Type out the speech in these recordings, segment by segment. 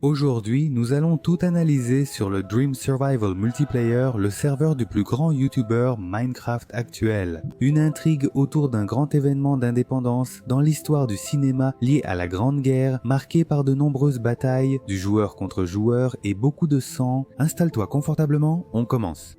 Aujourd'hui, nous allons tout analyser sur le Dream Survival Multiplayer, le serveur du plus grand YouTuber Minecraft actuel. Une intrigue autour d'un grand événement d'indépendance dans l'histoire du cinéma lié à la Grande Guerre, marquée par de nombreuses batailles, du joueur contre joueur et beaucoup de sang. Installe-toi confortablement, on commence.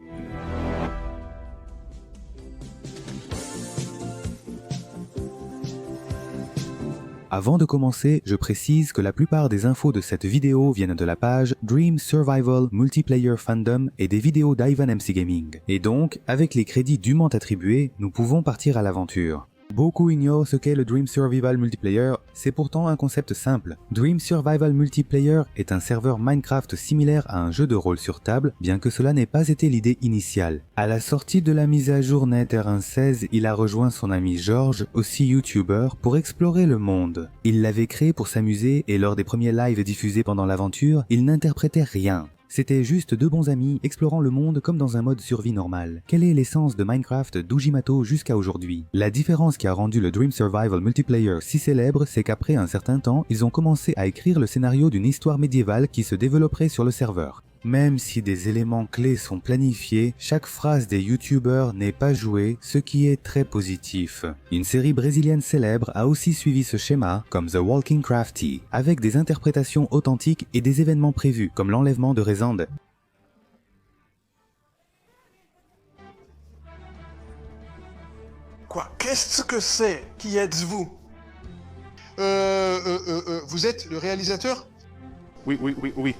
Avant de commencer, je précise que la plupart des infos de cette vidéo viennent de la page Dream Survival Multiplayer Fandom et des vidéos d'Ivan MC Gaming. Et donc, avec les crédits dûment attribués, nous pouvons partir à l'aventure. Beaucoup ignorent ce qu'est le Dream Survival Multiplayer, c'est pourtant un concept simple. Dream Survival Multiplayer est un serveur Minecraft similaire à un jeu de rôle sur table, bien que cela n'ait pas été l'idée initiale. À la sortie de la mise à jour Net R1.16, il a rejoint son ami George, aussi YouTuber, pour explorer le monde. Il l'avait créé pour s'amuser et lors des premiers lives diffusés pendant l'aventure, il n'interprétait rien. C'était juste deux bons amis explorant le monde comme dans un mode survie normal. Quelle est l'essence de Minecraft d'Ujimato jusqu'à aujourd'hui? La différence qui a rendu le Dream Survival Multiplayer si célèbre, c'est qu'après un certain temps, ils ont commencé à écrire le scénario d'une histoire médiévale qui se développerait sur le serveur. Même si des éléments clés sont planifiés, chaque phrase des youtubeurs n'est pas jouée, ce qui est très positif. Une série brésilienne célèbre a aussi suivi ce schéma, comme The Walking Crafty, avec des interprétations authentiques et des événements prévus, comme l'enlèvement de Rezende. Quoi? Qu'est-ce que c'est? Qui êtes-vous? Vous êtes le réalisateur? Oui.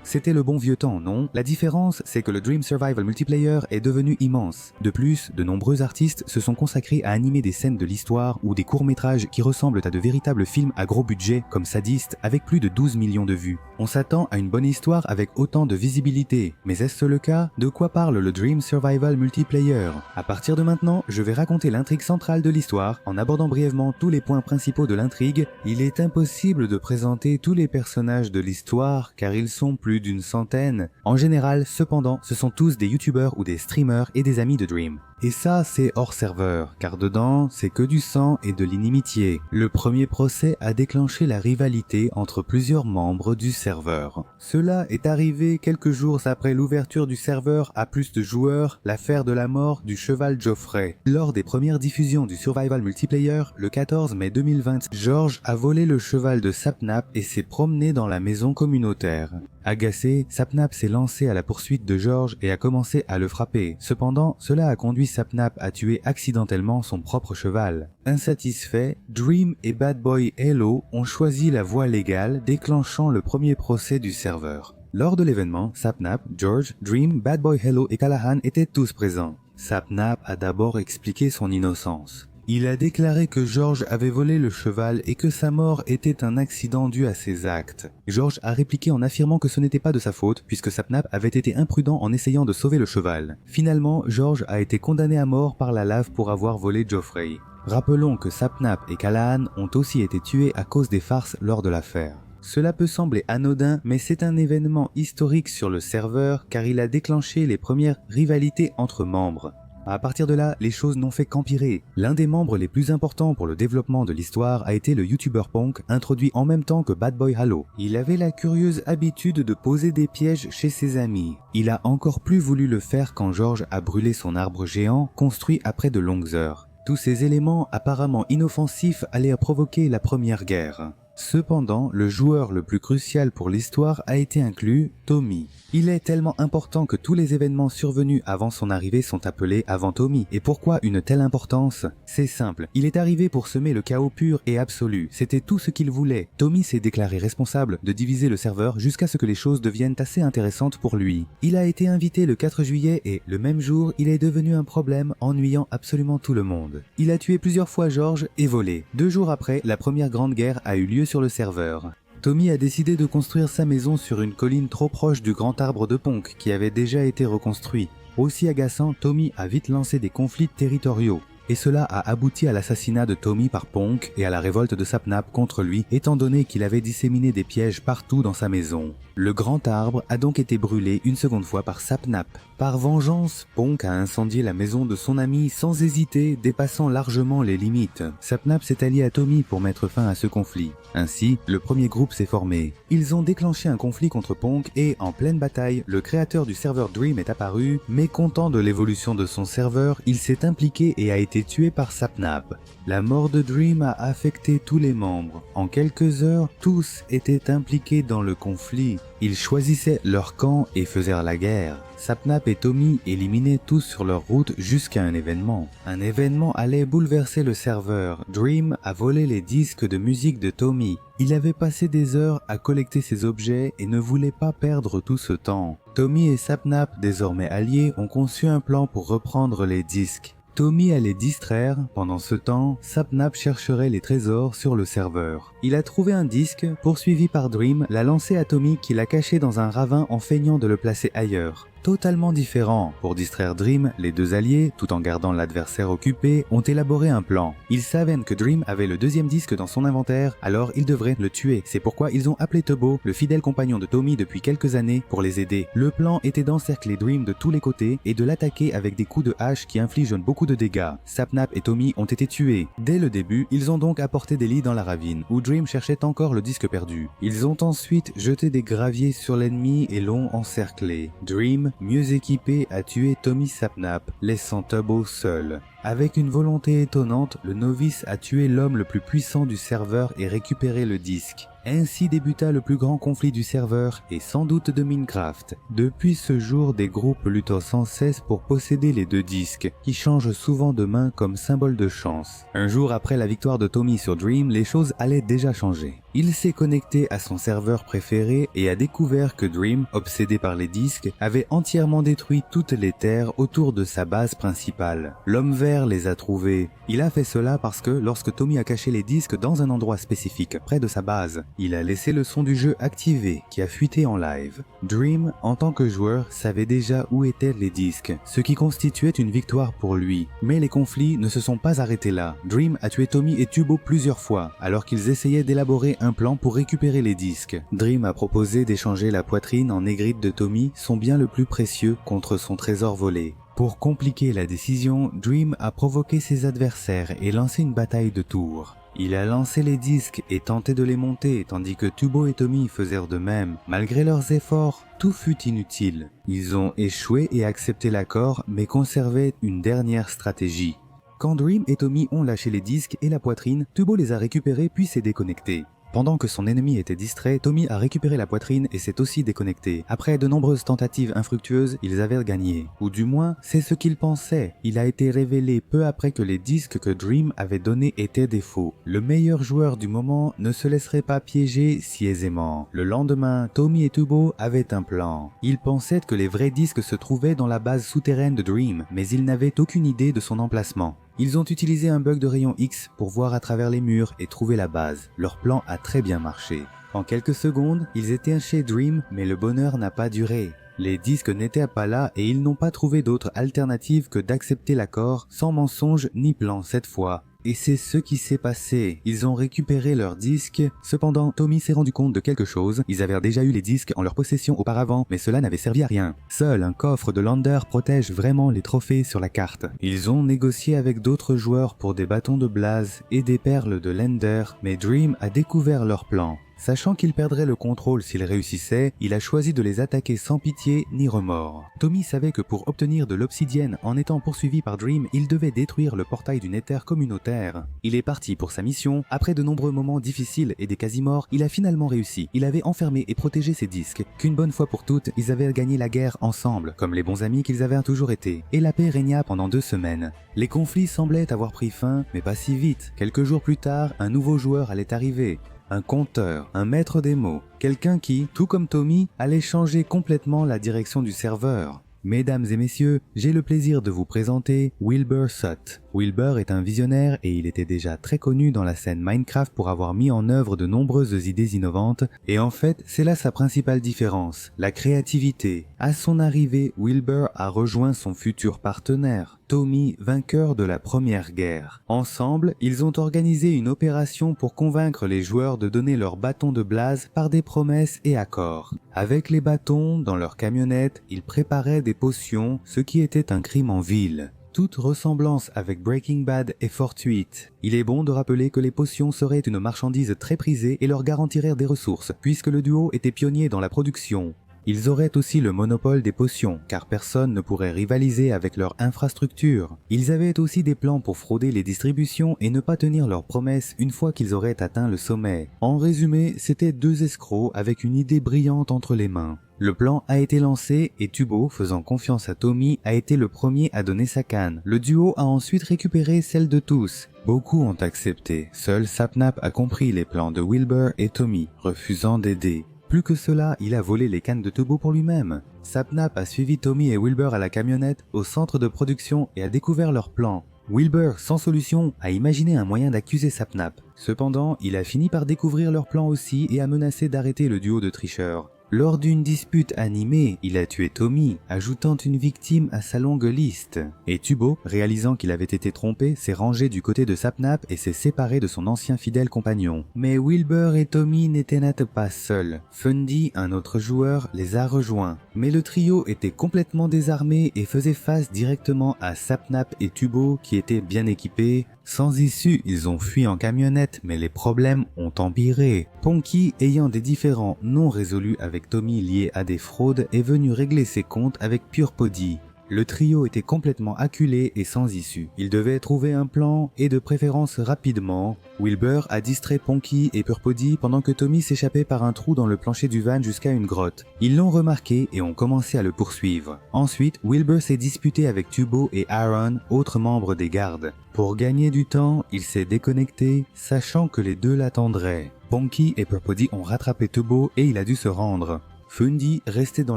C'était le bon vieux temps, non? La différence, c'est que le Dream Survival Multiplayer est devenu immense. De plus, de nombreux artistes se sont consacrés à animer des scènes de l'histoire ou des courts-métrages qui ressemblent à de véritables films à gros budget, comme Sadist, avec plus de 12 millions de vues. On s'attend à une bonne histoire avec autant de visibilité. Mais est-ce le cas? De quoi parle le Dream Survival Multiplayer? À partir de maintenant, je vais raconter l'intrigue centrale de l'histoire, en abordant brièvement tous les points principaux de l'intrigue. Il est impossible de présenter tous les personnages de l'histoire, car ils sont plus d'une centaine. En général, cependant, ce sont tous des youtubeurs ou des streamers et des amis de Dream. Et ça, c'est hors serveur, car dedans, c'est que du sang et de l'inimitié. Le premier procès a déclenché la rivalité entre plusieurs membres du serveur. Cela est arrivé quelques jours après l'ouverture du serveur à plus de joueurs, l'affaire de la mort du cheval Geoffrey. Lors des premières diffusions du Survival Multiplayer, le 14 mai 2020, George a volé le cheval de Sapnap et s'est promené dans la maison communautaire. Agacé, Sapnap s'est lancé à la poursuite de George et a commencé à le frapper. Cependant, cela a conduit Sapnap à tuer accidentellement son propre cheval. Insatisfaits, Dream et Bad Boy Hello ont choisi la voie légale, déclenchant le premier procès du serveur. Lors de l'événement, Sapnap, George, Dream, Bad Boy Hello et Callahan étaient tous présents. Sapnap a d'abord expliqué son innocence. Il a déclaré que George avait volé le cheval et que sa mort était un accident dû à ses actes. George a répliqué en affirmant que ce n'était pas de sa faute puisque Sapnap avait été imprudent en essayant de sauver le cheval. Finalement, George a été condamné à mort par la lave pour avoir volé Geoffrey. Rappelons que Sapnap et Callahan ont aussi été tués à cause des farces lors de l'affaire. Cela peut sembler anodin, mais c'est un événement historique sur le serveur car il a déclenché les premières rivalités entre membres. À partir de là, les choses n'ont fait qu'empirer. L'un des membres les plus importants pour le développement de l'histoire a été le YouTuber Punk, introduit en même temps que Bad Boy Hello. Il avait la curieuse habitude de poser des pièges chez ses amis. Il a encore plus voulu le faire quand George a brûlé son arbre géant, construit après de longues heures. Tous ces éléments apparemment inoffensifs allaient provoquer la première guerre. Cependant, le joueur le plus crucial pour l'histoire a été inclus, Tommy. Il est tellement important que tous les événements survenus avant son arrivée sont appelés avant Tommy. Et pourquoi une telle importance? C'est simple, il est arrivé pour semer le chaos pur et absolu, c'était tout ce qu'il voulait. Tommy s'est déclaré responsable de diviser le serveur jusqu'à ce que les choses deviennent assez intéressantes pour lui. Il a été invité le 4 juillet et, le même jour, il est devenu un problème, ennuyant absolument tout le monde. Il a tué plusieurs fois George et volé. 2 jours après, la première grande guerre a eu lieu sur le serveur. Tommy a décidé de construire sa maison sur une colline trop proche du grand arbre de Ponk qui avait déjà été reconstruit. Aussi agaçant, Tommy a vite lancé des conflits territoriaux. et cela a abouti à l'assassinat de Tommy par Ponk et à la révolte de Sapnap contre lui, étant donné qu'il avait disséminé des pièges partout dans sa maison. Le grand arbre a donc été brûlé une seconde fois par Sapnap. Par vengeance, Ponk a incendié la maison de son ami sans hésiter, dépassant largement les limites. Sapnap s'est allié à Tommy pour mettre fin à ce conflit. Ainsi, le premier groupe s'est formé. Ils ont déclenché un conflit contre Ponk et, en pleine bataille, le créateur du serveur Dream est apparu. Mécontent de l'évolution de son serveur, il s'est impliqué et a été tué par Sapnap. La mort de Dream a affecté tous les membres. En quelques heures, tous étaient impliqués dans le conflit. Ils choisissaient leur camp et faisaient la guerre. Sapnap et Tommy éliminaient tous sur leur route jusqu'à un événement. Un événement allait bouleverser le serveur. Dream a volé les disques de musique de Tommy. Il avait passé des heures à collecter ces objets et ne voulait pas perdre tout ce temps. Tommy et Sapnap, désormais alliés, ont conçu un plan pour reprendre les disques. Tommy allait distraire. Pendant ce temps, Sapnap chercherait les trésors sur le serveur. Il a trouvé un disque, poursuivi par Dream, l'a lancé à Tommy qui l'a caché dans un ravin en feignant de le placer ailleurs. Totalement différent. Pour distraire Dream, les deux alliés, tout en gardant l'adversaire occupé, ont élaboré un plan. Ils savaient que Dream avait le deuxième disque dans son inventaire, alors ils devraient le tuer. C'est pourquoi ils ont appelé Tubbo, le fidèle compagnon de Tommy depuis quelques années, pour les aider. Le plan était d'encercler Dream de tous les côtés et de l'attaquer avec des coups de hache qui infligent beaucoup de dégâts. Sapnap et Tommy ont été tués. Dès le début, ils ont donc apporté des lits dans la ravine, où Dream cherchait encore le disque perdu. Ils ont ensuite jeté des graviers sur l'ennemi et l'ont encerclé. Dream, mieux équipé, a tué Tommy Sapnap, laissant Tubbo seul. Avec une volonté étonnante, le novice a tué l'homme le plus puissant du serveur et récupéré le disque. Ainsi débuta le plus grand conflit du serveur et sans doute de Minecraft. Depuis ce jour, des groupes luttent sans cesse pour posséder les deux disques, qui changent souvent de main comme symbole de chance. Un jour après la victoire de Tommy sur Dream, les choses allaient déjà changer. Il s'est connecté à son serveur préféré et a découvert que Dream, obsédé par les disques, avait entièrement détruit toutes les terres autour de sa base principale. L'homme vert les a trouvés. Il a fait cela parce que lorsque Tommy a caché les disques dans un endroit spécifique près de sa base, il a laissé le son du jeu activé qui a fuité en live. Dream, en tant que joueur, savait déjà où étaient les disques, ce qui constituait une victoire pour lui. Mais les conflits ne se sont pas arrêtés là. Dream a tué Tommy et Tubbo plusieurs fois, alors qu'ils essayaient d'élaborer un plan pour récupérer les disques. Dream a proposé d'échanger la poitrine en négrite de Tommy, son bien le plus précieux, contre son trésor volé. Pour compliquer la décision, Dream a provoqué ses adversaires et lancé une bataille de tours. Il a lancé les disques et tenté de les monter, tandis que Tubbo et Tommy faisèrent de même. Malgré leurs efforts, tout fut inutile. Ils ont échoué et accepté l'accord, mais conservaient une dernière stratégie. Quand Dream et Tommy ont lâché les disques et la poitrine, Tubbo les a récupérés puis s'est déconnecté. Pendant que son ennemi était distrait, Tommy a récupéré la poitrine et s'est aussi déconnecté. Après de nombreuses tentatives infructueuses, ils avaient gagné. Ou du moins, c'est ce qu'ils pensaient. Il a été révélé peu après que les disques que Dream avait donnés étaient des faux. Le meilleur joueur du moment ne se laisserait pas piéger si aisément. Le lendemain, Tommy et Tubbo avaient un plan. Ils pensaient que les vrais disques se trouvaient dans la base souterraine de Dream, mais ils n'avaient aucune idée de son emplacement. Ils ont utilisé un bug de rayon X pour voir à travers les murs et trouver la base. Leur plan a très bien marché. En quelques secondes, ils étaient chez Dream, mais le bonheur n'a pas duré. Les disques n'étaient pas là et ils n'ont pas trouvé d'autre alternative que d'accepter l'accord, sans mensonge ni plan cette fois. Et c'est ce qui s'est passé. Ils ont récupéré leurs disques. Cependant, Tommy s'est rendu compte de quelque chose. Ils avaient déjà eu les disques en leur possession auparavant, mais cela n'avait servi à rien. Seul un coffre de Lander protège vraiment les trophées sur la carte. Ils ont négocié avec d'autres joueurs pour des bâtons de Blaze et des perles de Lander, mais Dream a découvert leur plan. Sachant qu'il perdrait le contrôle s'il réussissait, il a choisi de les attaquer sans pitié ni remords. Tommy savait que pour obtenir de l'obsidienne en étant poursuivi par Dream, il devait détruire le portail du Nether communautaire. Il est parti pour sa mission. Après de nombreux moments difficiles et des quasi-morts, il a finalement réussi. Il avait enfermé et protégé ses disques. Qu'une bonne fois pour toutes, ils avaient gagné la guerre ensemble, comme les bons amis qu'ils avaient toujours été. Et la paix régna pendant 2 semaines. Les conflits semblaient avoir pris fin, mais pas si vite. Quelques jours plus tard, un nouveau joueur allait arriver. Un conteur, un maître des mots, quelqu'un qui, tout comme Tommy, allait changer complètement la direction du serveur. Mesdames et messieurs, j'ai le plaisir de vous présenter Wilbur Sott. Wilbur est un visionnaire et il était déjà très connu dans la scène Minecraft pour avoir mis en œuvre de nombreuses idées innovantes, et en fait, c'est là sa principale différence, la créativité. À son arrivée, Wilbur a rejoint son futur partenaire, Tommy, vainqueur de la Première Guerre. Ensemble, ils ont organisé une opération pour convaincre les joueurs de donner leur bâton de Blaze par des promesses et accords. Avec les bâtons, dans leur camionnette, ils préparaient des potions, ce qui était un crime en ville. Toute ressemblance avec Breaking Bad est fortuite. Il est bon de rappeler que les potions seraient une marchandise très prisée et leur garantiraient des ressources, puisque le duo était pionnier dans la production. Ils auraient aussi le monopole des potions, car personne ne pourrait rivaliser avec leur infrastructure. Ils avaient aussi des plans pour frauder les distributions et ne pas tenir leurs promesses une fois qu'ils auraient atteint le sommet. En résumé, c'était deux escrocs avec une idée brillante entre les mains. Le plan a été lancé et Tubo, faisant confiance à Tommy, a été le premier à donner sa canne. Le duo a ensuite récupéré celle de tous. Beaucoup ont accepté. Seul Sapnap a compris les plans de Wilbur et Tommy, refusant d'aider. Plus que cela, il a volé les cannes de Tubo pour lui-même. Sapnap a suivi Tommy et Wilbur à la camionnette, au centre de production et a découvert leur plan. Wilbur, sans solution, a imaginé un moyen d'accuser Sapnap. Cependant, il a fini par découvrir leur plan aussi et a menacé d'arrêter le duo de tricheurs. Lors d'une dispute animée, il a tué Tommy, ajoutant une victime à sa longue liste. Et Tubo, réalisant qu'il avait été trompé, s'est rangé du côté de Sapnap et s'est séparé de son ancien fidèle compagnon. Mais Wilbur et Tommy n'étaient pas seuls. Fundy, un autre joueur, les a rejoints. Mais le trio était complètement désarmé et faisait face directement à Sapnap et Tubo qui étaient bien équipés. Sans issue, ils ont fui en camionnette, mais les problèmes ont empiré. Ponky, ayant des différends non résolus avec Tommy liés à des fraudes, est venu régler ses comptes avec Pure Poddy. Le trio était complètement acculé et sans issue. Ils devaient trouver un plan, et de préférence rapidement. Wilbur a distrait Ponky et Pure Poddy pendant que Tommy s'échappait par un trou dans le plancher du van jusqu'à une grotte. Ils l'ont remarqué et ont commencé à le poursuivre. Ensuite, Wilbur s'est disputé avec Tubo et Aaron, autres membres des gardes. Pour gagner du temps, il s'est déconnecté, sachant que les deux l'attendraient. Ponky et Pure Poddy ont rattrapé Tubo et il a dû se rendre. Fundy, resté dans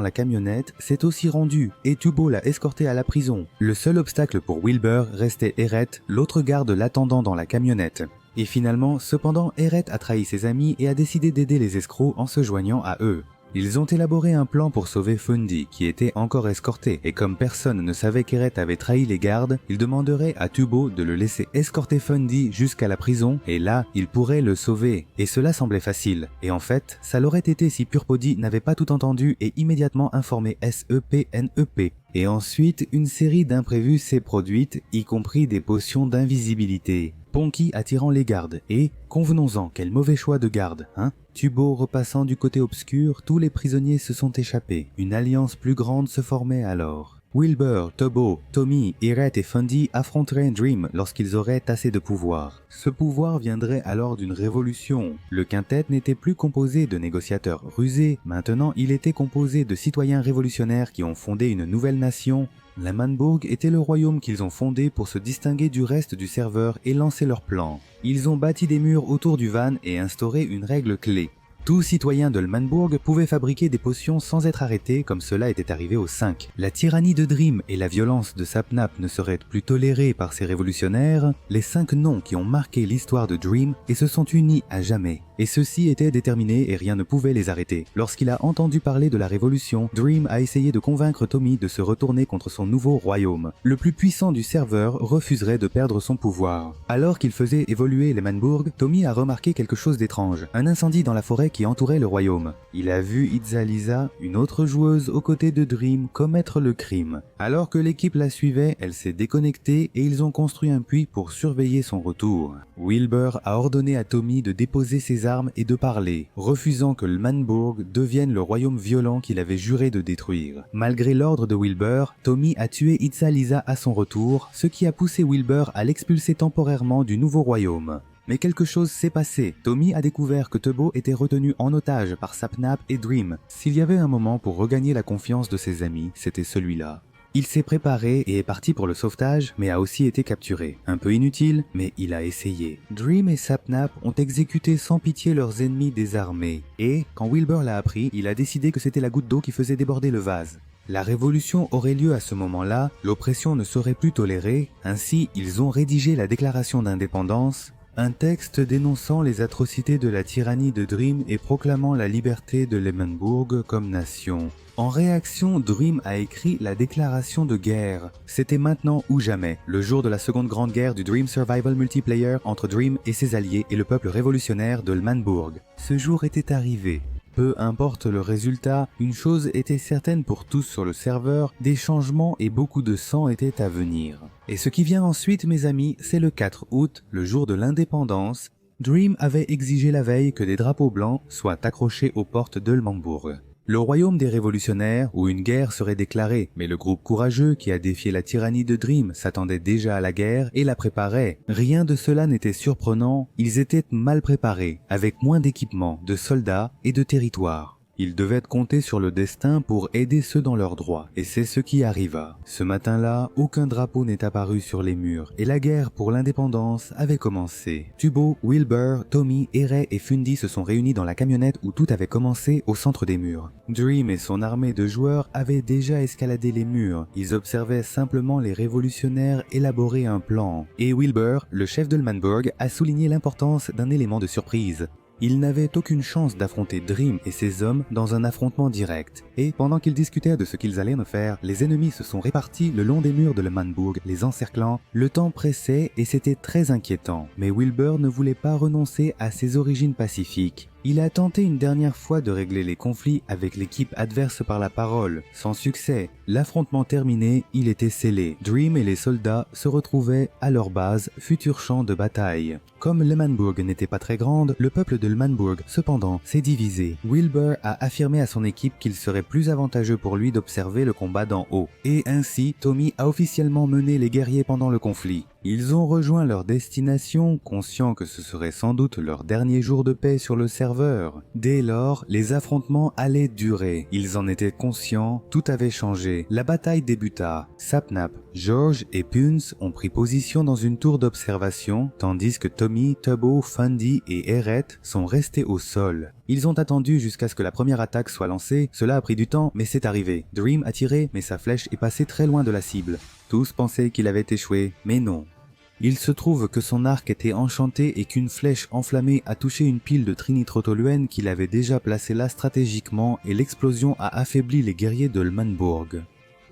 la camionnette, s'est aussi rendu et Tubo l'a escorté à la prison. Le seul obstacle pour Wilbur restait Eret, l'autre garde l'attendant dans la camionnette. Et finalement, cependant, Eret a trahi ses amis et a décidé d'aider les escrocs en se joignant à eux. Ils ont élaboré un plan pour sauver Fundy, qui était encore escorté, et comme personne ne savait qu'Eret avait trahi les gardes, ils demanderaient à Tubo de le laisser escorter Fundy jusqu'à la prison, et là, il pourrait le sauver. Et cela semblait facile. Et en fait, ça l'aurait été si Pure Poddy n'avait pas tout entendu et immédiatement informé SEPNEP. Et ensuite, une série d'imprévus s'est produite, y compris des potions d'invisibilité. Ponky attirant les gardes, et, convenons-en, quel mauvais choix de garde, hein? Tubo repassant du côté obscur, tous les prisonniers se sont échappés. Une alliance plus grande se formait alors. Wilbur, Tubo, Tommy, Eret et Fundy affronteraient Dream lorsqu'ils auraient assez de pouvoir. Ce pouvoir viendrait alors d'une révolution. Le quintet n'était plus composé de négociateurs rusés, maintenant il était composé de citoyens révolutionnaires qui ont fondé une nouvelle nation. La Manbourg était le royaume qu'ils ont fondé pour se distinguer du reste du serveur et lancer leur plan. Ils ont bâti des murs autour du van et instauré une règle clé. Tout citoyen de Manbourg pouvait fabriquer des potions sans être arrêté comme cela était arrivé aux 5. La tyrannie de Dream et la violence de Sapnap ne seraient plus tolérées par ces révolutionnaires, les 5 noms qui ont marqué l'histoire de Dream et se sont unis à jamais. Et ceux-ci étaient déterminés et rien ne pouvait les arrêter. Lorsqu'il a entendu parler de la révolution, Dream a essayé de convaincre Tommy de se retourner contre son nouveau royaume. Le plus puissant du serveur refuserait de perdre son pouvoir. Alors qu'il faisait évoluer les Manbourg, Tommy a remarqué quelque chose d'étrange. Un incendie dans la forêt qui entourait le royaume. Il a vu Itzalisa, une autre joueuse aux côtés de Dream, commettre le crime. Alors que l'équipe la suivait, elle s'est déconnectée et ils ont construit un puits pour surveiller son retour. Wilbur a ordonné à Tommy de déposer ses armes et de parler, refusant que le Manbourg devienne le royaume violent qu'il avait juré de détruire. Malgré l'ordre de Wilbur, Tommy a tué Itzalisa à son retour, ce qui a poussé Wilbur à l'expulser temporairement du nouveau royaume. Mais quelque chose s'est passé. Tommy a découvert que Tubo était retenu en otage par Sapnap et Dream. S'il y avait un moment pour regagner la confiance de ses amis, c'était celui-là. Il s'est préparé et est parti pour le sauvetage, mais a aussi été capturé. Un peu inutile, mais il a essayé. Dream et Sapnap ont exécuté sans pitié leurs ennemis désarmés. Et, quand Wilbur l'a appris, il a décidé que c'était la goutte d'eau qui faisait déborder le vase. La révolution aurait lieu à ce moment-là, l'oppression ne serait plus tolérée, ainsi ils ont rédigé la déclaration d'indépendance, un texte dénonçant les atrocités de la tyrannie de Dream et proclamant la liberté de l'Emmenbourg comme nation. En réaction, Dream a écrit la déclaration de guerre. C'était maintenant ou jamais, le jour de la seconde grande guerre du Dream Survival Multiplayer entre Dream et ses alliés et le peuple révolutionnaire de l'Emmenbourg. Ce jour était arrivé. Peu importe le résultat, une chose était certaine pour tous sur le serveur, des changements et beaucoup de sang étaient à venir. Et ce qui vient ensuite, mes amis, c'est le 4 août, le jour de l'indépendance. Dream avait exigé la veille que des drapeaux blancs soient accrochés aux portes de l'Emmenbourg. Le royaume des révolutionnaires, où une guerre serait déclarée, mais le groupe courageux qui a défié la tyrannie de Dream s'attendait déjà à la guerre et la préparait. Rien de cela n'était surprenant, ils étaient mal préparés, avec moins d'équipements, de soldats et de territoire. Ils devaient compter sur le destin pour aider ceux dans leurs droits, et c'est ce qui arriva. Ce matin-là, aucun drapeau n'est apparu sur les murs, et la guerre pour l'indépendance avait commencé. Tubo, Wilbur, Tommy, Ray et Fundy se sont réunis dans la camionnette où tout avait commencé au centre des murs. Dream et son armée de joueurs avaient déjà escaladé les murs. Ils observaient simplement les révolutionnaires élaborer un plan. Et Wilbur, le chef de l'Emmenbourg, a souligné l'importance d'un élément de surprise. Ils n'avaient aucune chance d'affronter Dream et ses hommes dans un affrontement direct. Et pendant qu'ils discutaient de ce qu'ils allaient en faire, les ennemis se sont répartis le long des murs de l'Emmenbourg, les encerclant. Le temps pressait et c'était très inquiétant. Mais Wilbur ne voulait pas renoncer à ses origines pacifiques. Il a tenté une dernière fois de régler les conflits avec l'équipe adverse par la parole, sans succès. L'affrontement terminé, il était scellé. Dream et les soldats se retrouvaient à leur base, futur champ de bataille. Comme l'Emmenbourg n'était pas très grande, le peuple de l'Emmenbourg, cependant, s'est divisé. Wilbur a affirmé à son équipe qu'il serait plus avantageux pour lui d'observer le combat d'en haut. Et ainsi, Tommy a officiellement mené les guerriers pendant le conflit. Ils ont rejoint leur destination, conscients que ce serait sans doute leur dernier jour de paix sur le serveur. Dès lors, les affrontements allaient durer. Ils en étaient conscients, tout avait changé. La bataille débuta. Sapnap, George et Punz ont pris position dans une tour d'observation, tandis que Tommy, Tubbo, Fundy et Eret sont restés au sol. Ils ont attendu jusqu'à ce que la première attaque soit lancée. Cela a pris du temps, mais c'est arrivé. Dream a tiré, mais sa flèche est passée très loin de la cible. Tous pensaient qu'il avait échoué, mais non. Il se trouve que son arc était enchanté et qu'une flèche enflammée a touché une pile de trinitrotoluène qu'il avait déjà placée là stratégiquement et l'explosion a affaibli les guerriers de l'Emmenbourg.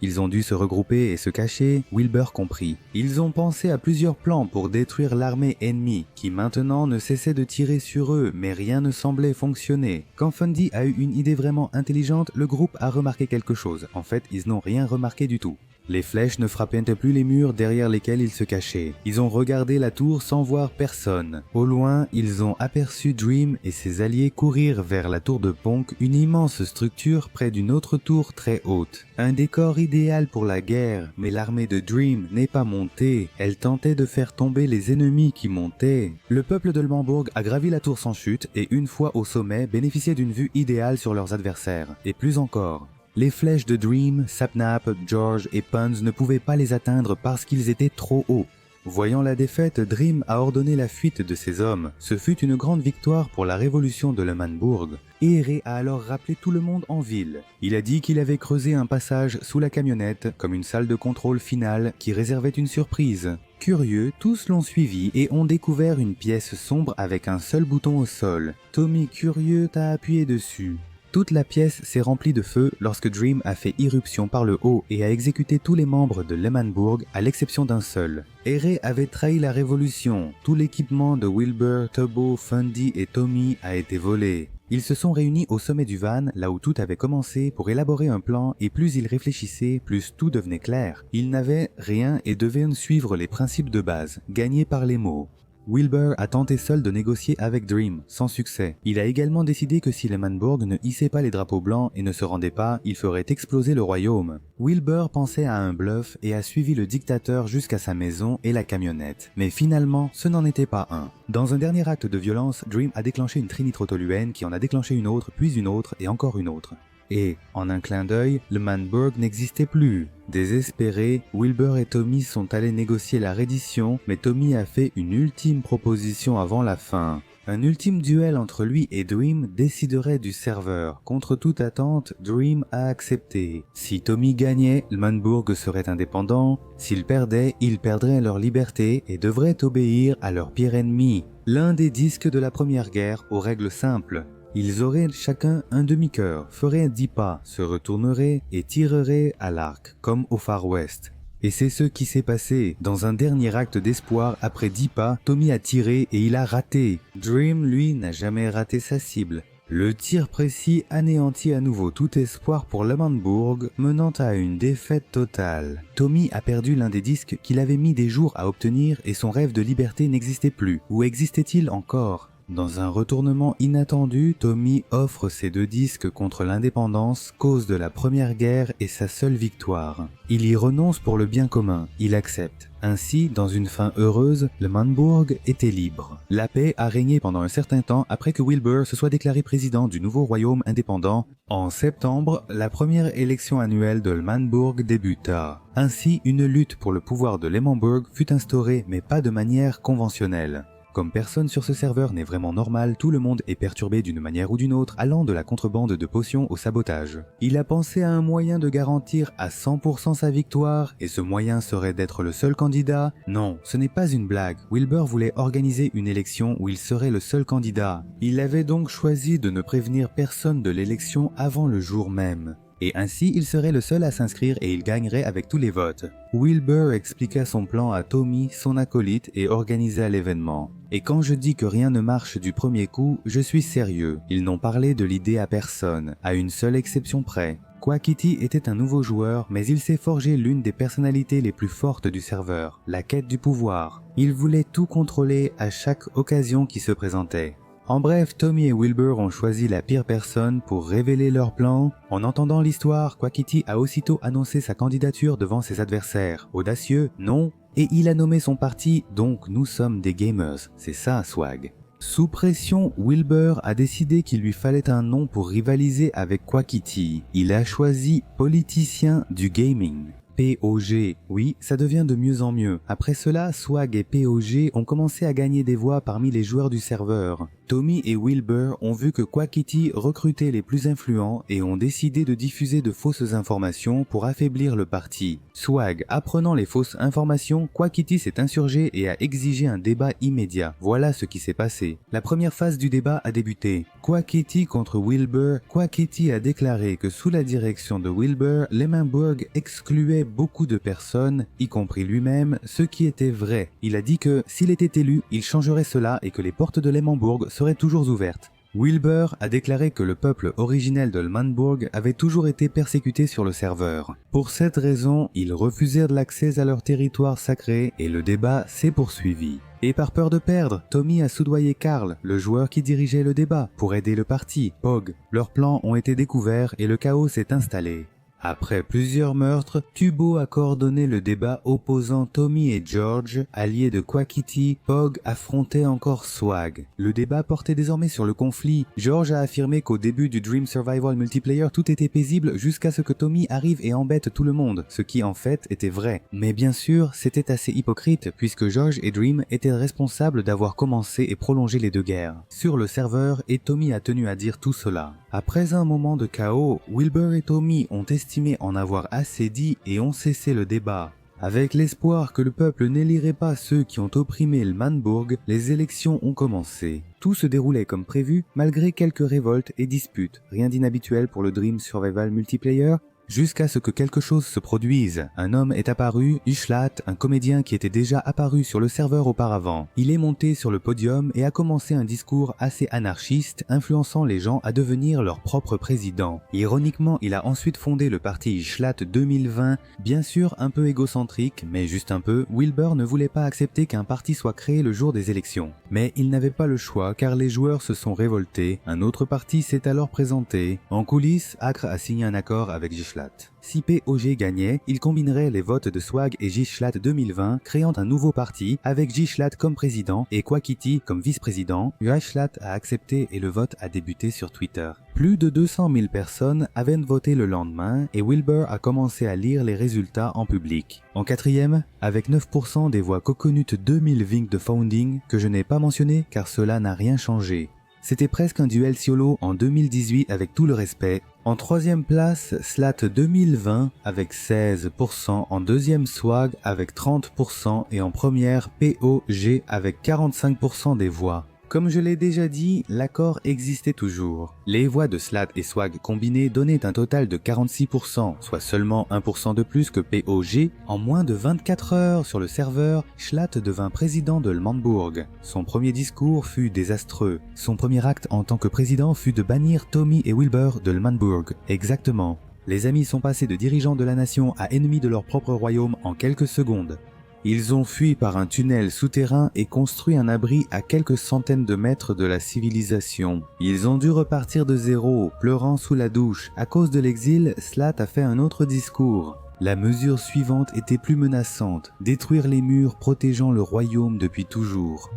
Ils ont dû se regrouper et se cacher, Wilbur compris. Ils ont pensé à plusieurs plans pour détruire l'armée ennemie, qui maintenant ne cessait de tirer sur eux, mais rien ne semblait fonctionner. Quand Fundy a eu une idée vraiment intelligente, le groupe a remarqué quelque chose. En fait, ils n'ont rien remarqué du tout. Les flèches ne frappaient plus les murs derrière lesquels ils se cachaient. Ils ont regardé la tour sans voir personne. Au loin, ils ont aperçu Dream et ses alliés courir vers la tour de Ponk, une immense structure près d'une autre tour très haute. Un décor idéal pour la guerre, mais l'armée de Dream n'est pas montée. Elle tentait de faire tomber les ennemis qui montaient. Le peuple de l'Emmenbourg a gravi la tour sans chute et une fois au sommet, bénéficiait d'une vue idéale sur leurs adversaires. Et plus encore. Les flèches de Dream, Sapnap, George et Punz ne pouvaient pas les atteindre parce qu'ils étaient trop hauts. Voyant la défaite, Dream a ordonné la fuite de ses hommes. Ce fut une grande victoire pour la révolution de l'Emmenbourg. Ray a alors rappelé tout le monde en ville. Il a dit qu'il avait creusé un passage sous la camionnette comme une salle de contrôle finale qui réservait une surprise. Curieux, tous l'ont suivi et ont découvert une pièce sombre avec un seul bouton au sol. Tommy, curieux, t'a appuyé dessus. Toute la pièce s'est remplie de feu lorsque Dream a fait irruption par le haut et a exécuté tous les membres de l'Emmenbourg à l'exception d'un seul. Ray avait trahi la révolution. Tout l'équipement de Wilbur, Tubbo, Fundy et Tommy a été volé. Ils se sont réunis au sommet du van, là où tout avait commencé, pour élaborer un plan et plus ils réfléchissaient, plus tout devenait clair. Ils n'avaient rien et devaient suivre les principes de base, gagnés par les mots. Wilbur a tenté seul de négocier avec Dream, sans succès. Il a également décidé que si l'Emmenbourg ne hissait pas les drapeaux blancs et ne se rendait pas, il ferait exploser le royaume. Wilbur pensait à un bluff et a suivi le dictateur jusqu'à sa maison et la camionnette. Mais finalement, ce n'en était pas un. Dans un dernier acte de violence, Dream a déclenché une trinitrotoluène qui en a déclenché une autre, puis une autre et encore une autre. Et, en un clin d'œil, l'Emmenbourg n'existait plus. Désespérés, Wilbur et Tommy sont allés négocier la reddition, mais Tommy a fait une ultime proposition avant la fin. Un ultime duel entre lui et Dream déciderait du serveur. Contre toute attente, Dream a accepté. Si Tommy gagnait, Manbourg serait indépendant. S'il perdait, ils perdraient leur liberté et devraient obéir à leur pire ennemi. L'un des disques de la Première Guerre aux règles simples. Ils auraient chacun un demi-cœur, feraient 10 pas, se retourneraient et tireraient à l'arc, comme au Far West. Et c'est ce qui s'est passé. Dans un dernier acte d'espoir, après 10 pas, Tommy a tiré et il a raté. Dream, lui, n'a jamais raté sa cible. Le tir précis anéantit à nouveau tout espoir pour Manbourg, menant à une défaite totale. Tommy a perdu l'un des disques qu'il avait mis des jours à obtenir et son rêve de liberté n'existait plus. Ou existait-il encore ? Dans un retournement inattendu, Tommy offre ses 2 disques contre l'indépendance, cause de la Première Guerre et sa seule victoire. Il y renonce pour le bien commun, il accepte. Ainsi, dans une fin heureuse, le Manbourg était libre. La paix a régné pendant un certain temps après que Wilbur se soit déclaré président du nouveau royaume indépendant. En septembre, la première élection annuelle de Manbourg débuta. Ainsi, une lutte pour le pouvoir de Manbourg fut instaurée, mais pas de manière conventionnelle. Comme personne sur ce serveur n'est vraiment normal, tout le monde est perturbé d'une manière ou d'une autre, allant de la contrebande de potions au sabotage. Il a pensé à un moyen de garantir à 100% sa victoire, et ce moyen serait d'être le seul candidat. Non, ce n'est pas une blague. Wilbur voulait organiser une élection où il serait le seul candidat. Il avait donc choisi de ne prévenir personne de l'élection avant le jour même. Et ainsi, il serait le seul à s'inscrire et il gagnerait avec tous les votes. Wilbur expliqua son plan à Tommy, son acolyte, et organisa l'événement. Et quand je dis que rien ne marche du premier coup, je suis sérieux. Ils n'ont parlé de l'idée à personne, à une seule exception près. Quackity était un nouveau joueur, mais il s'est forgé l'une des personnalités les plus fortes du serveur, la quête du pouvoir. Il voulait tout contrôler à chaque occasion qui se présentait. En bref, Tommy et Wilbur ont choisi la pire personne pour révéler leur plan. En entendant l'histoire, Quackity a aussitôt annoncé sa candidature devant ses adversaires. Audacieux, non. Et il a nommé son parti, donc nous sommes des gamers. C'est ça, swag. Sous pression, Wilbur a décidé qu'il lui fallait un nom pour rivaliser avec Quackity. Il a choisi politicien du gaming. POG, oui, ça devient de mieux en mieux. Après cela, Swag et POG ont commencé à gagner des voix parmi les joueurs du serveur. Tommy et Wilbur ont vu que Quackity recrutait les plus influents et ont décidé de diffuser de fausses informations pour affaiblir le parti. Swag, apprenant les fausses informations, Quackity s'est insurgé et a exigé un débat immédiat. Voilà ce qui s'est passé. La première phase du débat a débuté. Quackity contre Wilbur. Quackity a déclaré que sous la direction de Wilbur, Manbourg excluait beaucoup de personnes, y compris lui-même, ce qui était vrai. Il a dit que s'il était élu, il changerait cela et que les portes de Manbourg seraient toujours ouvertes. Wilbur a déclaré que le peuple originel de Manbourg avait toujours été persécuté sur le serveur. Pour cette raison, ils refusèrent l'accès à leur territoire sacré et le débat s'est poursuivi. Et par peur de perdre, Tommy a soudoyé Carl, le joueur qui dirigeait le débat, pour aider le parti, Pog. Leurs plans ont été découverts et le chaos s'est installé. Après plusieurs meurtres, Tubo a coordonné le débat opposant Tommy et George, alliés de Quackity. Pog affrontait encore Swag. Le débat portait désormais sur le conflit. George a affirmé qu'au début du Dream Survival Multiplayer, tout était paisible jusqu'à ce que Tommy arrive et embête tout le monde, ce qui en fait était vrai. Mais bien sûr, c'était assez hypocrite puisque George et Dream étaient responsables d'avoir commencé et prolongé les deux guerres sur le serveur et Tommy a tenu à dire tout cela. Après un moment de chaos, Wilbur et Tommy ont estimé en avoir assez dit et ont cessé le débat. Avec l'espoir que le peuple n'élirait pas ceux qui ont opprimé le Manbourg, les élections ont commencé. Tout se déroulait comme prévu, malgré quelques révoltes et disputes. Rien d'inhabituel pour le Dream Survival Multiplayer, jusqu'à ce que quelque chose se produise. Un homme est apparu, Ishlat, un comédien qui était déjà apparu sur le serveur auparavant. Il est monté sur le podium et a commencé un discours assez anarchiste, influençant les gens à devenir leur propre président. Ironiquement, il a ensuite fondé le parti Ishlat 2020, bien sûr un peu égocentrique, mais juste un peu. Wilbur ne voulait pas accepter qu'un parti soit créé le jour des élections. Mais il n'avait pas le choix car les joueurs se sont révoltés. Un autre parti s'est alors présenté. En coulisses, Acre a signé un accord avec Ishlat. J-Schlatt. Si POG gagnait, il combinerait les votes de Swag et J-Schlatt 2020, créant un nouveau parti avec J-Schlatt comme président et Quackity comme vice-président. J-Schlatt a accepté et le vote a débuté sur Twitter. Plus de 200 000 personnes avaient voté le lendemain et Wilbur a commencé à lire les résultats en public. En quatrième, avec 9% des voix Coconut 2000 Vink de Founding, que je n'ai pas mentionné car cela n'a rien changé. C'était presque un duel solo en 2018 avec tout le respect. En troisième place, Slatt 2020 avec 16%, en deuxième Swag avec 30% et en première POG avec 45% des voix. Comme je l'ai déjà dit, l'accord existait toujours. Les voix de Slatt et Swag combinées donnaient un total de 46%, soit seulement 1% de plus que POG. En moins de 24 heures sur le serveur, Schlatt devint président de Manbourg. Son premier discours fut désastreux. Son premier acte en tant que président fut de bannir Tommy et Wilbur de Manbourg. Exactement. Les amis sont passés de dirigeants de la nation à ennemis de leur propre royaume en quelques secondes. Ils ont fui par un tunnel souterrain et construit un abri à quelques centaines de mètres de la civilisation. Ils ont dû repartir de zéro, pleurant sous la douche. À cause de l'exil, Slatt a fait un autre discours. La mesure suivante était plus menaçante, détruire les murs protégeant le royaume depuis toujours.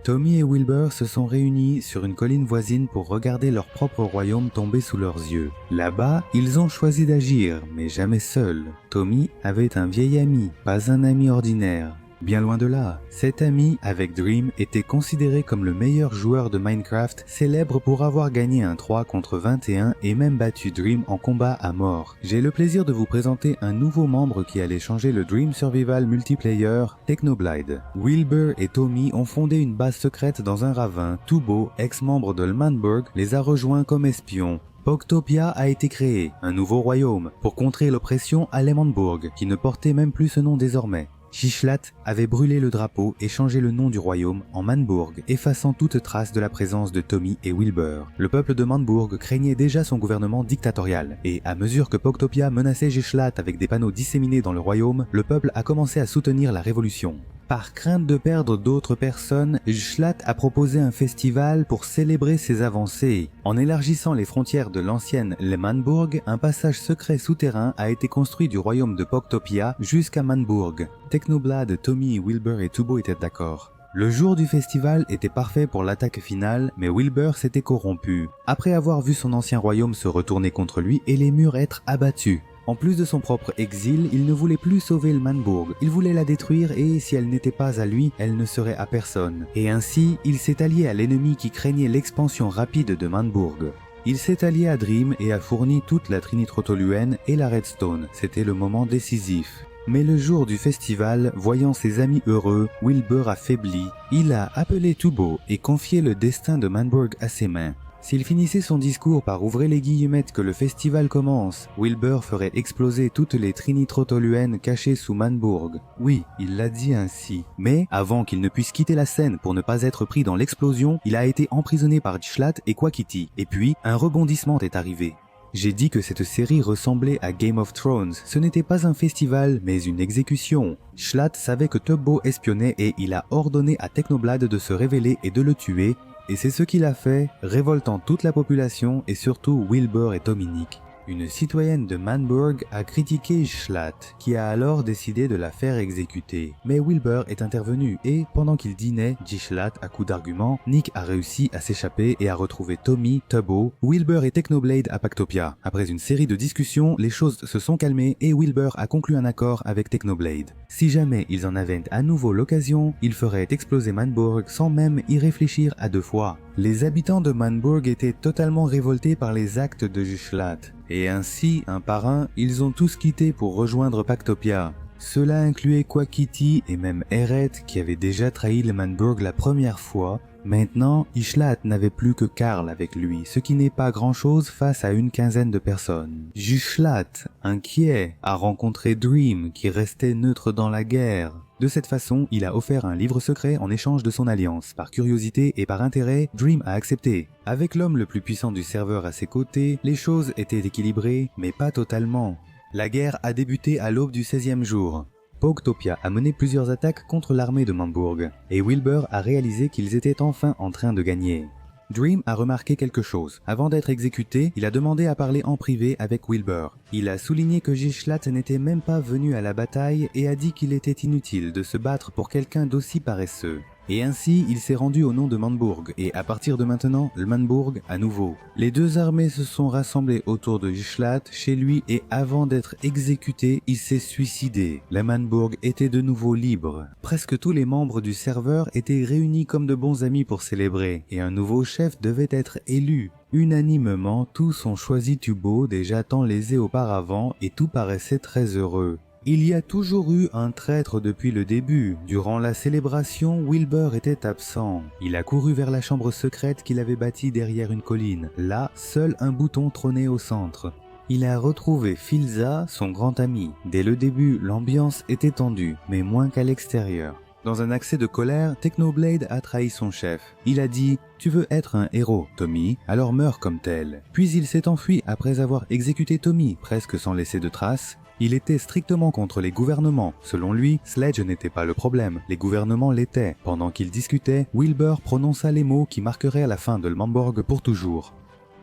Tommy et Wilbur se sont réunis sur une colline voisine pour regarder leur propre royaume tomber sous leurs yeux. Là-bas, ils ont choisi d'agir, mais jamais seuls. Tommy avait un vieil ami, pas un ami ordinaire. Bien loin de là, cet ami, avec Dream, était considéré comme le meilleur joueur de Minecraft, célèbre pour avoir gagné un 3 contre 21 et même battu Dream en combat à mort. J'ai le plaisir de vous présenter un nouveau membre qui allait changer le Dream Survival multiplayer, Technoblade. Wilbur et Tommy ont fondé une base secrète dans un ravin. Tubo, ex-membre de Manbourg, les a rejoints comme espions. Pogtopia a été créé, un nouveau royaume, pour contrer l'oppression à Manbourg, qui ne portait même plus ce nom désormais. J-Schlatt avait brûlé le drapeau et changé le nom du royaume en Manbourg, effaçant toute trace de la présence de Tommy et Wilbur. Le peuple de Manbourg craignait déjà son gouvernement dictatorial, et à mesure que Pogtopia menaçait J-Schlatt avec des panneaux disséminés dans le royaume, le peuple a commencé à soutenir la révolution. Par crainte de perdre d'autres personnes, Schlatt a proposé un festival pour célébrer ses avancées. En élargissant les frontières de l'ancienne Manbourg, un passage secret souterrain a été construit du royaume de Pogtopia jusqu'à Manbourg. Technoblade, Tommy, Wilbur et Tubo étaient d'accord. Le jour du festival était parfait pour l'attaque finale, mais Wilbur s'était corrompu, après avoir vu son ancien royaume se retourner contre lui et les murs être abattus. En plus de son propre exil, il ne voulait plus sauver le Manbourg, il voulait la détruire et si elle n'était pas à lui, elle ne serait à personne. Et ainsi, il s'est allié à l'ennemi qui craignait l'expansion rapide de Manbourg. Il s'est allié à Dream et a fourni toute la trinitrotoluène et la redstone, c'était le moment décisif. Mais le jour du festival, voyant ses amis heureux, Wilbur a faibli. Il a appelé Tubo et confié le destin de Manbourg à ses mains. S'il finissait son discours par ouvrir les guillemettes que le festival commence, Wilbur ferait exploser toutes les trinitrotoluènes cachées sous Manbourg. Oui, il l'a dit ainsi. Mais, avant qu'il ne puisse quitter la scène pour ne pas être pris dans l'explosion, il a été emprisonné par Schlatt et Quackity. Et puis, un rebondissement est arrivé. J'ai dit que cette série ressemblait à Game of Thrones. Ce n'était pas un festival, mais une exécution. Schlatt savait que Tubbo espionnait et il a ordonné à Technoblade de se révéler et de le tuer. Et c'est ce qu'il a fait, révoltant toute la population et surtout Wilbur et Dominique. Une citoyenne de Manbourg a critiqué Schlatt, qui a alors décidé de la faire exécuter. Mais Wilbur est intervenu et, pendant qu'il dînait, Schlatt à coup d'arguments, Nick a réussi à s'échapper et à retrouver Tommy, Tubbo, Wilbur et Technoblade à Pactopia. Après une série de discussions, les choses se sont calmées et Wilbur a conclu un accord avec Technoblade. Si jamais ils en avaient à nouveau l'occasion, ils feraient exploser Manbourg sans même y réfléchir à deux fois. Les habitants de Manbourg étaient totalement révoltés par les actes de Schlatt. Et ainsi, un par un, ils ont tous quitté pour rejoindre Pactopia. Cela incluait Quackity et même Eret qui avait déjà trahi le Manbourg la première fois. Maintenant, Schlatt n'avait plus que Karl avec lui, ce qui n'est pas grand-chose face à une quinzaine de personnes. Schlatt, inquiet, a rencontré Dream qui restait neutre dans la guerre. De cette façon, il a offert un livre secret en échange de son alliance. Par curiosité et par intérêt, Dream a accepté. Avec l'homme le plus puissant du serveur à ses côtés, les choses étaient équilibrées, mais pas totalement. La guerre a débuté à l'aube du 16e jour. Pogtopia a mené plusieurs attaques contre l'armée de Manbourg, et Wilbur a réalisé qu'ils étaient enfin en train de gagner. Dream a remarqué quelque chose. Avant d'être exécuté, il a demandé à parler en privé avec Wilbur. Il a souligné que Gishlat n'était même pas venu à la bataille et a dit qu'il était inutile de se battre pour quelqu'un d'aussi paresseux. Et ainsi, il s'est rendu au nom de Manbourg, et à partir de maintenant, le Manbourg à nouveau. Les deux armées se sont rassemblées autour de Gishlat, chez lui, et avant d'être exécuté, il s'est suicidé. Le Manbourg était de nouveau libre. Presque tous les membres du serveur étaient réunis comme de bons amis pour célébrer, et un nouveau chef devait être élu. Unanimement, tous ont choisi Tubo déjà tant lésé auparavant, et tout paraissait très heureux. Il y a toujours eu un traître depuis le début. Durant la célébration, Wilbur était absent. Il a couru vers la chambre secrète qu'il avait bâtie derrière une colline. Là, seul un bouton trônait au centre. Il a retrouvé Filza, son grand ami. Dès le début, l'ambiance était tendue, mais moins qu'à l'extérieur. Dans un accès de colère, Technoblade a trahi son chef. Il a dit « Tu veux être un héros, Tommy, alors meurs comme tel ». Puis il s'est enfui après avoir exécuté Tommy, presque sans laisser de traces. Il était strictement contre les gouvernements. Selon lui, Sledge n'était pas le problème, les gouvernements l'étaient. Pendant qu'ils discutaient, Wilbur prononça les mots qui marqueraient la fin de Manbourg pour toujours.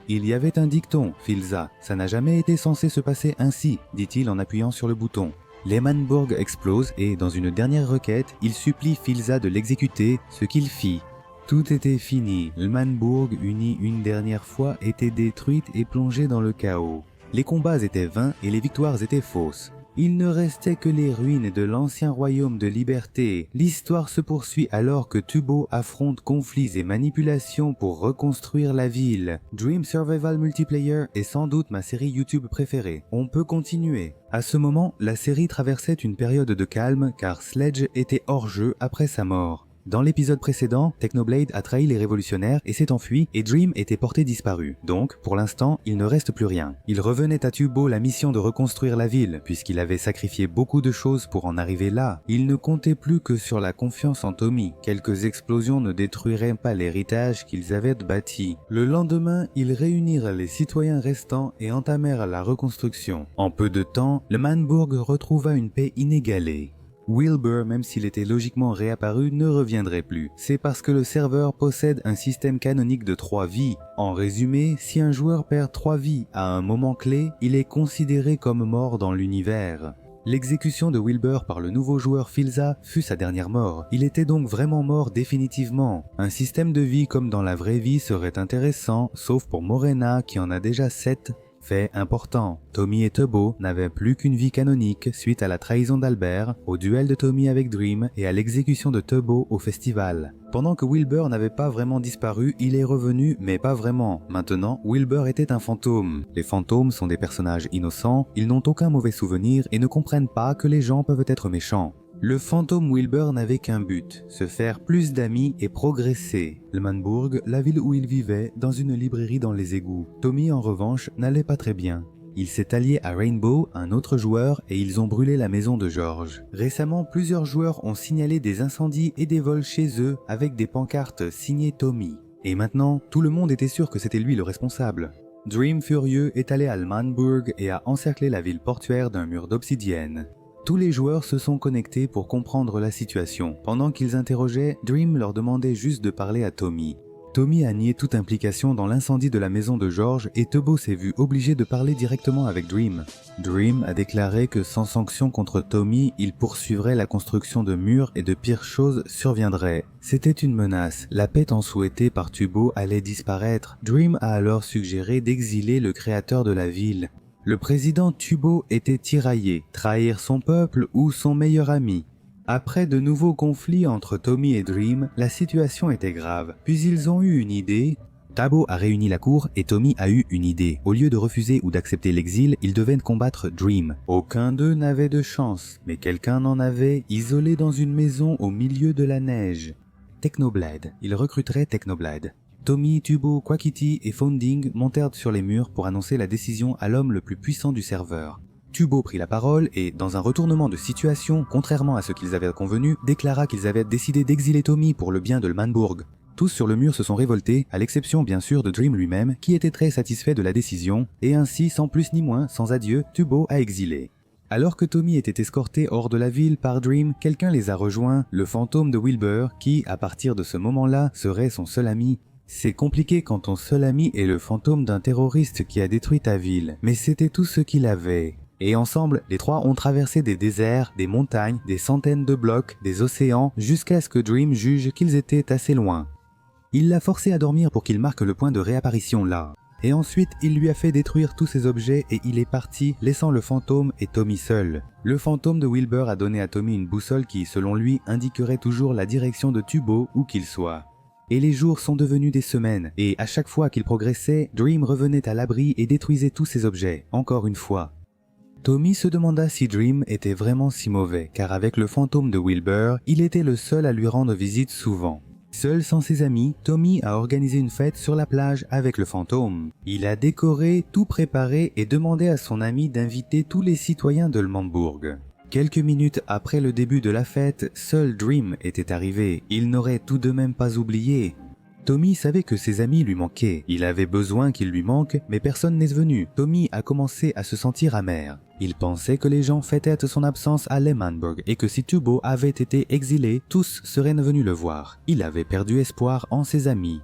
Il y avait un dicton, Filza. Ça n'a jamais été censé se passer ainsi, dit-il en appuyant sur le bouton. Les Manbourg explosent et, dans une dernière requête, il supplie Filza de l'exécuter, ce qu'il fit. Tout était fini. Le Manbourg, uni une dernière fois, était détruite et plongée dans le chaos. Les combats étaient vains et les victoires étaient fausses. Il ne restait que les ruines de l'ancien royaume de liberté. L'histoire se poursuit alors que Tubo affronte conflits et manipulations pour reconstruire la ville. Dream Survival Multiplayer est sans doute ma série YouTube préférée. On peut continuer. À ce moment, la série traversait une période de calme car Sledge était hors jeu après sa mort. Dans l'épisode précédent, Technoblade a trahi les révolutionnaires et s'est enfui et Dream était porté disparu. Donc, pour l'instant, il ne reste plus rien. Il revenait à Tubo la mission de reconstruire la ville, puisqu'il avait sacrifié beaucoup de choses pour en arriver là. Il ne comptait plus que sur la confiance en Tommy. Quelques explosions ne détruiraient pas l'héritage qu'ils avaient bâti. Le lendemain, ils réunirent les citoyens restants et entamèrent la reconstruction. En peu de temps, le Manbourg retrouva une paix inégalée. Wilbur, même s'il était logiquement réapparu, ne reviendrait plus. C'est parce que le serveur possède un système canonique de 3 vies. En résumé, si un joueur perd 3 vies à un moment clé, il est considéré comme mort dans l'univers. L'exécution de Wilbur par le nouveau joueur Filza fut sa dernière mort. Il était donc vraiment mort définitivement. Un système de vie comme dans la vraie vie serait intéressant, sauf pour Morena qui en a déjà 7. Fait important, Tommy et Tubo n'avaient plus qu'une vie canonique suite à la trahison d'Albert, au duel de Tommy avec Dream et à l'exécution de Tubo au festival. Pendant que Wilbur n'avait pas vraiment disparu, il est revenu, mais pas vraiment. Maintenant, Wilbur était un fantôme. Les fantômes sont des personnages innocents, ils n'ont aucun mauvais souvenir et ne comprennent pas que les gens peuvent être méchants. Le fantôme Wilbur n'avait qu'un but, se faire plus d'amis et progresser. Le Manbourg, la ville où il vivait, dans une librairie dans les égouts. Tommy, en revanche, n'allait pas très bien. Il s'est allié à Rainbow, un autre joueur, et ils ont brûlé la maison de George. Récemment, plusieurs joueurs ont signalé des incendies et des vols chez eux avec des pancartes signées Tommy. Et maintenant, tout le monde était sûr que c'était lui le responsable. Dream furieux est allé à Manbourg et a encerclé la ville portuaire d'un mur d'obsidienne. Tous les joueurs se sont connectés pour comprendre la situation. Pendant qu'ils interrogeaient, Dream leur demandait juste de parler à Tommy. Tommy a nié toute implication dans l'incendie de la maison de George et Tubo s'est vu obligé de parler directement avec Dream. Dream a déclaré que sans sanction contre Tommy, il poursuivrait la construction de murs et de pires choses surviendraient. C'était une menace. La paix tant souhaitée par Tubo allait disparaître. Dream a alors suggéré d'exiler le créateur de la ville. Le président Tubo était tiraillé, trahir son peuple ou son meilleur ami. Après de nouveaux conflits entre Tommy et Dream, la situation était grave. Puis ils ont eu une idée. Tubo a réuni la cour et Tommy a eu une idée. Au lieu de refuser ou d'accepter l'exil, ils devaient combattre Dream. Aucun d'eux n'avait de chance, mais quelqu'un en avait, isolé dans une maison au milieu de la neige. Technoblade. Il recruterait Technoblade. Tommy, Tubo, Quackity et Founding montèrent sur les murs pour annoncer la décision à l'homme le plus puissant du serveur. Tubo prit la parole et, dans un retournement de situation, contrairement à ce qu'ils avaient convenu, déclara qu'ils avaient décidé d'exiler Tommy pour le bien de Manbourg. Tous sur le mur se sont révoltés, à l'exception bien sûr de Dream lui-même, qui était très satisfait de la décision, et ainsi, sans plus ni moins, sans adieu, Tubo a exilé. Alors que Tommy était escorté hors de la ville par Dream, quelqu'un les a rejoints, le fantôme de Wilbur, qui, à partir de ce moment-là, serait son seul ami. C'est compliqué quand ton seul ami est le fantôme d'un terroriste qui a détruit ta ville, mais c'était tout ce qu'il avait. Et ensemble, les trois ont traversé des déserts, des montagnes, des centaines de blocs, des océans, jusqu'à ce que Dream juge qu'ils étaient assez loin. Il l'a forcé à dormir pour qu'il marque le point de réapparition là. Et ensuite, il lui a fait détruire tous ses objets et il est parti, laissant le fantôme et Tommy seul. Le fantôme de Wilbur a donné à Tommy une boussole qui, selon lui, indiquerait toujours la direction de Tubo où qu'il soit. Et les jours sont devenus des semaines, et à chaque fois qu'il progressait, Dream revenait à l'abri et détruisait tous ses objets, encore une fois. Tommy se demanda si Dream était vraiment si mauvais, car avec le fantôme de Wilbur, il était le seul à lui rendre visite souvent. Seul sans ses amis, Tommy a organisé une fête sur la plage avec le fantôme. Il a décoré, tout préparé et demandé à son ami d'inviter tous les citoyens de Lemmenburg. Quelques minutes après le début de la fête, seul Dream était arrivé. Il n'aurait tout de même pas oublié. Tommy savait que ses amis lui manquaient. Il avait besoin qu'il lui manque, mais personne n'est venu. Tommy a commencé à se sentir amer. Il pensait que les gens fêtaient son absence à Lemmenburg et que si Tubo avait été exilé, tous seraient venus le voir. Il avait perdu espoir en ses amis.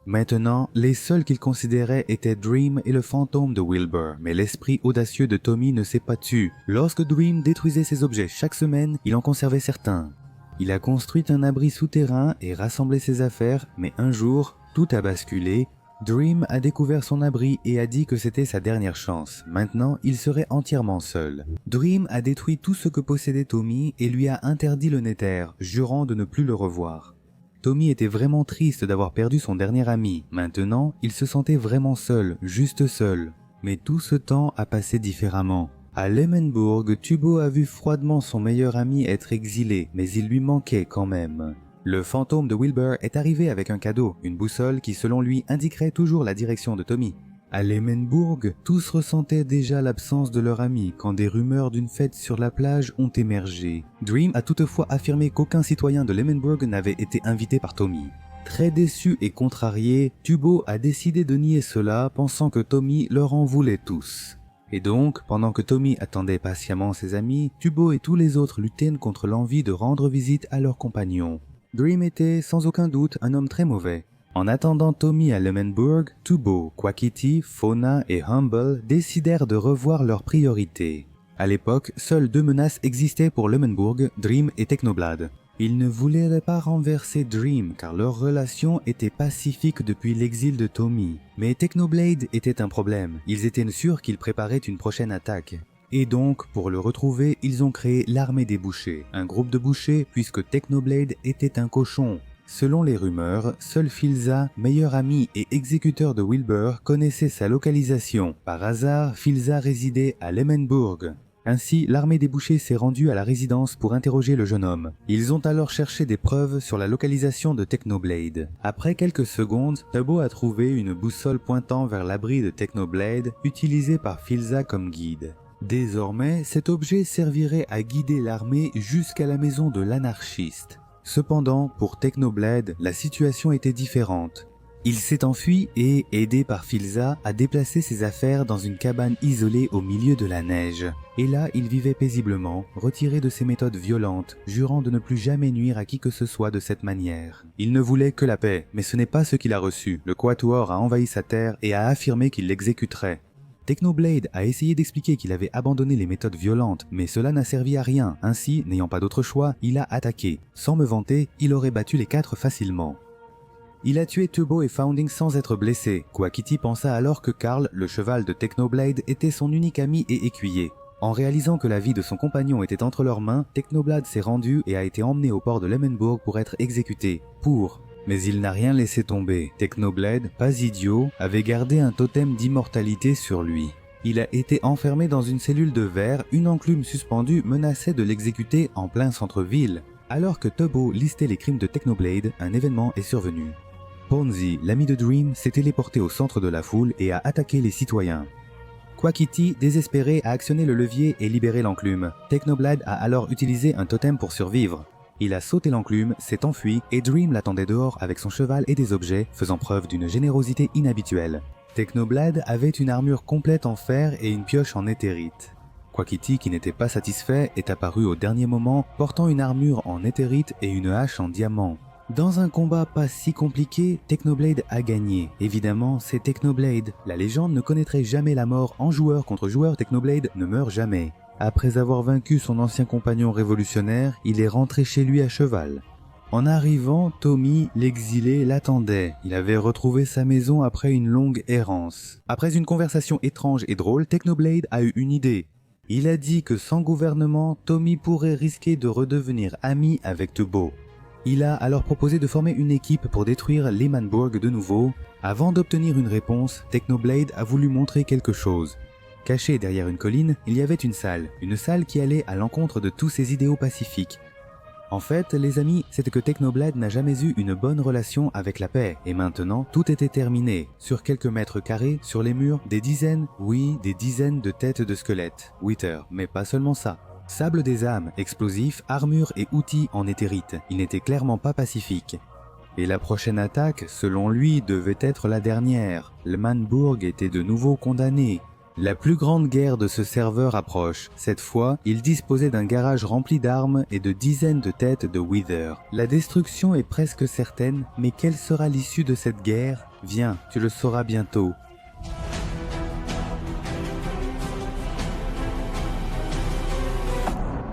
Maintenant, les seuls qu'il considérait étaient Dream et le fantôme de Wilbur, mais l'esprit audacieux de Tommy ne s'est pas tu. Lorsque Dream détruisait ses objets chaque semaine, il en conservait certains. Il a construit un abri souterrain et rassemblé ses affaires, mais un jour, tout a basculé. Dream a découvert son abri et a dit que c'était sa dernière chance. Maintenant, il serait entièrement seul. Dream a détruit tout ce que possédait Tommy et lui a interdit le Nether, jurant de ne plus le revoir. Tommy était vraiment triste d'avoir perdu son dernier ami. Maintenant, il se sentait vraiment seul, juste seul. Mais tout ce temps a passé différemment. À Lemmenburg, Tubo a vu froidement son meilleur ami être exilé, mais il lui manquait quand même. Le fantôme de Wilbur est arrivé avec un cadeau, une boussole qui selon lui indiquerait toujours la direction de Tommy. À Lemmenburg, tous ressentaient déjà l'absence de leur ami quand des rumeurs d'une fête sur la plage ont émergé. Dream a toutefois affirmé qu'aucun citoyen de Lemmenburg n'avait été invité par Tommy. Très déçu et contrarié, Tubo a décidé de nier cela, pensant que Tommy leur en voulait tous. Et donc, pendant que Tommy attendait patiemment ses amis, Tubo et tous les autres luttaient contre l'envie de rendre visite à leurs compagnons. Dream était, sans aucun doute, un homme très mauvais. En attendant Tommy à Lemmenburg, Tubo, Quackity, Fauna et Humble décidèrent de revoir leurs priorités. À l'époque, seules deux menaces existaient pour Lemmenburg, Dream et Technoblade. Ils ne voulaient pas renverser Dream car leur relation était pacifique depuis l'exil de Tommy. Mais Technoblade était un problème, ils étaient sûrs qu'il préparait une prochaine attaque. Et donc, pour le retrouver, ils ont créé l'armée des bouchers, un groupe de bouchers puisque Technoblade était un cochon. Selon les rumeurs, seul Filza, meilleur ami et exécuteur de Wilbur, connaissait sa localisation. Par hasard, Filza résidait à Lemmenburg. Ainsi, l'armée des bouchers s'est rendue à la résidence pour interroger le jeune homme. Ils ont alors cherché des preuves sur la localisation de Technoblade. Après quelques secondes, Tubo a trouvé une boussole pointant vers l'abri de Technoblade, utilisée par Filza comme guide. Désormais, cet objet servirait à guider l'armée jusqu'à la maison de l'anarchiste. Cependant, pour Technoblade, la situation était différente. Il s'est enfui et, aidé par Filza, a déplacé ses affaires dans une cabane isolée au milieu de la neige. Et là, il vivait paisiblement, retiré de ses méthodes violentes, jurant de ne plus jamais nuire à qui que ce soit de cette manière. Il ne voulait que la paix, mais ce n'est pas ce qu'il a reçu. Le Quatuor a envahi sa terre et a affirmé qu'il l'exécuterait. Technoblade a essayé d'expliquer qu'il avait abandonné les méthodes violentes, mais cela n'a servi à rien. Ainsi, n'ayant pas d'autre choix, il a attaqué. Sans me vanter, il aurait battu les quatre facilement. Il a tué Tubo et Founding sans être blessé. Quackity pensa alors que Carl, le cheval de Technoblade, était son unique ami et écuyer. En réalisant que la vie de son compagnon était entre leurs mains, Technoblade s'est rendu et a été emmené au port de Lemmenburg pour être exécuté. Mais il n'a rien laissé tomber. Technoblade, pas idiot, avait gardé un totem d'immortalité sur lui. Il a été enfermé dans une cellule de verre, une enclume suspendue menaçait de l'exécuter en plein centre-ville. Alors que Tubo listait les crimes de Technoblade, un événement est survenu. Ponzi, l'ami de Dream, s'est téléporté au centre de la foule et a attaqué les citoyens. Quackity, désespéré, a actionné le levier et libéré l'enclume. Technoblade a alors utilisé un totem pour survivre. Il a sauté l'enclume, s'est enfui et Dream l'attendait dehors avec son cheval et des objets, faisant preuve d'une générosité inhabituelle. Technoblade avait une armure complète en fer et une pioche en éthérite. Quackity, qui n'était pas satisfait, est apparu au dernier moment, portant une armure en éthérite et une hache en diamant. Dans un combat pas si compliqué, Technoblade a gagné. Évidemment, c'est Technoblade. La légende ne connaîtrait jamais la mort. En joueur contre joueur, Technoblade ne meurt jamais. Après avoir vaincu son ancien compagnon révolutionnaire, il est rentré chez lui à cheval. En arrivant, Tommy, l'exilé, l'attendait. Il avait retrouvé sa maison après une longue errance. Après une conversation étrange et drôle, Technoblade a eu une idée. Il a dit que sans gouvernement, Tommy pourrait risquer de redevenir ami avec Tubbo. Il a alors proposé de former une équipe pour détruire Lehmanburg de nouveau. Avant d'obtenir une réponse, Technoblade a voulu montrer quelque chose. Caché derrière une colline, il y avait une salle qui allait à l'encontre de tous ses idéaux pacifiques. En fait, les amis, c'est que Technoblade n'a jamais eu une bonne relation avec la paix, et maintenant, tout était terminé. Sur quelques mètres carrés, sur les murs, des dizaines de têtes de squelettes. Wither, mais pas seulement ça. Sable des âmes, explosifs, armures et outils en éthérite. Il n'était clairement pas pacifique. Et la prochaine attaque, selon lui, devait être la dernière. Lehmanburg était de nouveau condamné. La plus grande guerre de ce serveur approche. Cette fois, il disposait d'un garage rempli d'armes et de dizaines de têtes de Wither. La destruction est presque certaine, mais quelle sera l'issue de cette guerre? Viens, tu le sauras bientôt.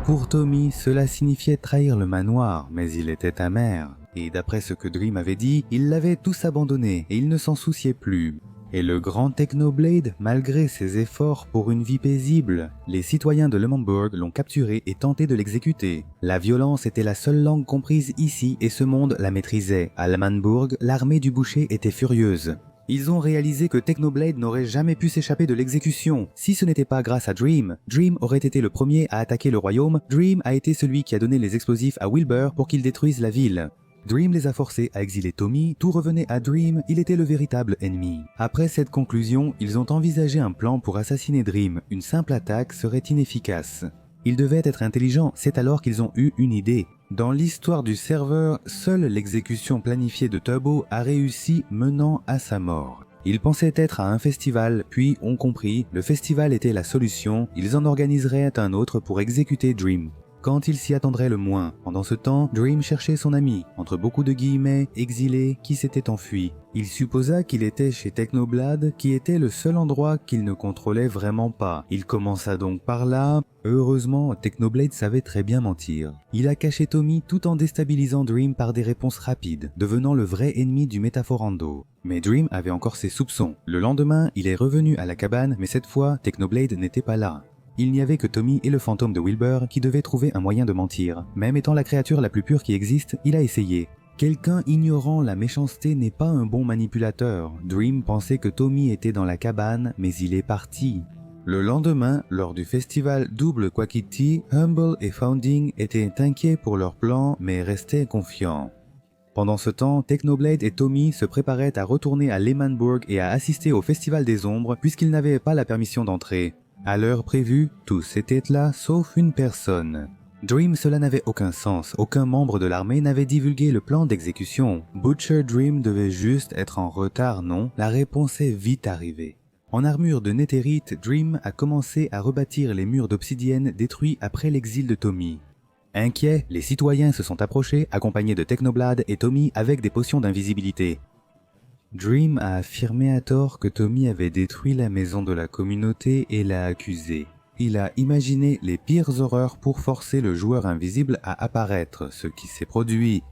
Pour Tommy, cela signifiait trahir le manoir, mais il était amer. Et d'après ce que Dream avait dit, ils l'avaient tous abandonné et il ne s'en souciait plus. Et le grand Technoblade, malgré ses efforts pour une vie paisible, les citoyens de Lehmanburg l'ont capturé et tenté de l'exécuter. La violence était la seule langue comprise ici et ce monde la maîtrisait. À Lehmanburg, l'armée du boucher était furieuse. Ils ont réalisé que Technoblade n'aurait jamais pu s'échapper de l'exécution. Si ce n'était pas grâce à Dream, Dream aurait été le premier à attaquer le royaume. Dream a été celui qui a donné les explosifs à Wilbur pour qu'il détruise la ville. Dream les a forcés à exiler Tommy, tout revenait à Dream, il était le véritable ennemi. Après cette conclusion, ils ont envisagé un plan pour assassiner Dream, une simple attaque serait inefficace. Ils devaient être intelligents, c'est alors qu'ils ont eu une idée. Dans l'histoire du serveur, seule l'exécution planifiée de Tubbo a réussi menant à sa mort. Ils pensaient être à un festival, puis ont compris, le festival était la solution, ils en organiseraient un autre pour exécuter Dream. Quand il s'y attendrait le moins. Pendant ce temps, Dream cherchait son ami, entre beaucoup de guillemets, exilé, qui s'était enfui. Il supposa qu'il était chez Technoblade, qui était le seul endroit qu'il ne contrôlait vraiment pas. Il commença donc par là. Heureusement, Technoblade savait très bien mentir. Il a caché Tommy tout en déstabilisant Dream par des réponses rapides, devenant le vrai ennemi du Métaforando. Mais Dream avait encore ses soupçons. Le lendemain, il est revenu à la cabane, mais cette fois, Technoblade n'était pas là. Il n'y avait que Tommy et le fantôme de Wilbur qui devaient trouver un moyen de mentir. Même étant la créature la plus pure qui existe, il a essayé. Quelqu'un ignorant la méchanceté n'est pas un bon manipulateur. Dream pensait que Tommy était dans la cabane, mais il est parti. Le lendemain, lors du festival Double Quackity, Humble et Founding étaient inquiets pour leur plan, mais restaient confiants. Pendant ce temps, Technoblade et Tommy se préparaient à retourner à Lehmanburg et à assister au Festival des Ombres puisqu'ils n'avaient pas la permission d'entrer. À l'heure prévue, tous étaient là sauf une personne. Dream, cela n'avait aucun sens, aucun membre de l'armée n'avait divulgué le plan d'exécution. Butcher Dream devait juste être en retard, non? La réponse est vite arrivée. En armure de néthérite, Dream a commencé à rebâtir les murs d'obsidienne détruits après l'exil de Tommy. Inquiets, les citoyens se sont approchés, accompagnés de Technoblade et Tommy avec des potions d'invisibilité. Dream a affirmé à tort que Tommy avait détruit la maison de la communauté et l'a accusé. Il a imaginé les pires horreurs pour forcer le joueur invisible à apparaître, ce qui s'est produit.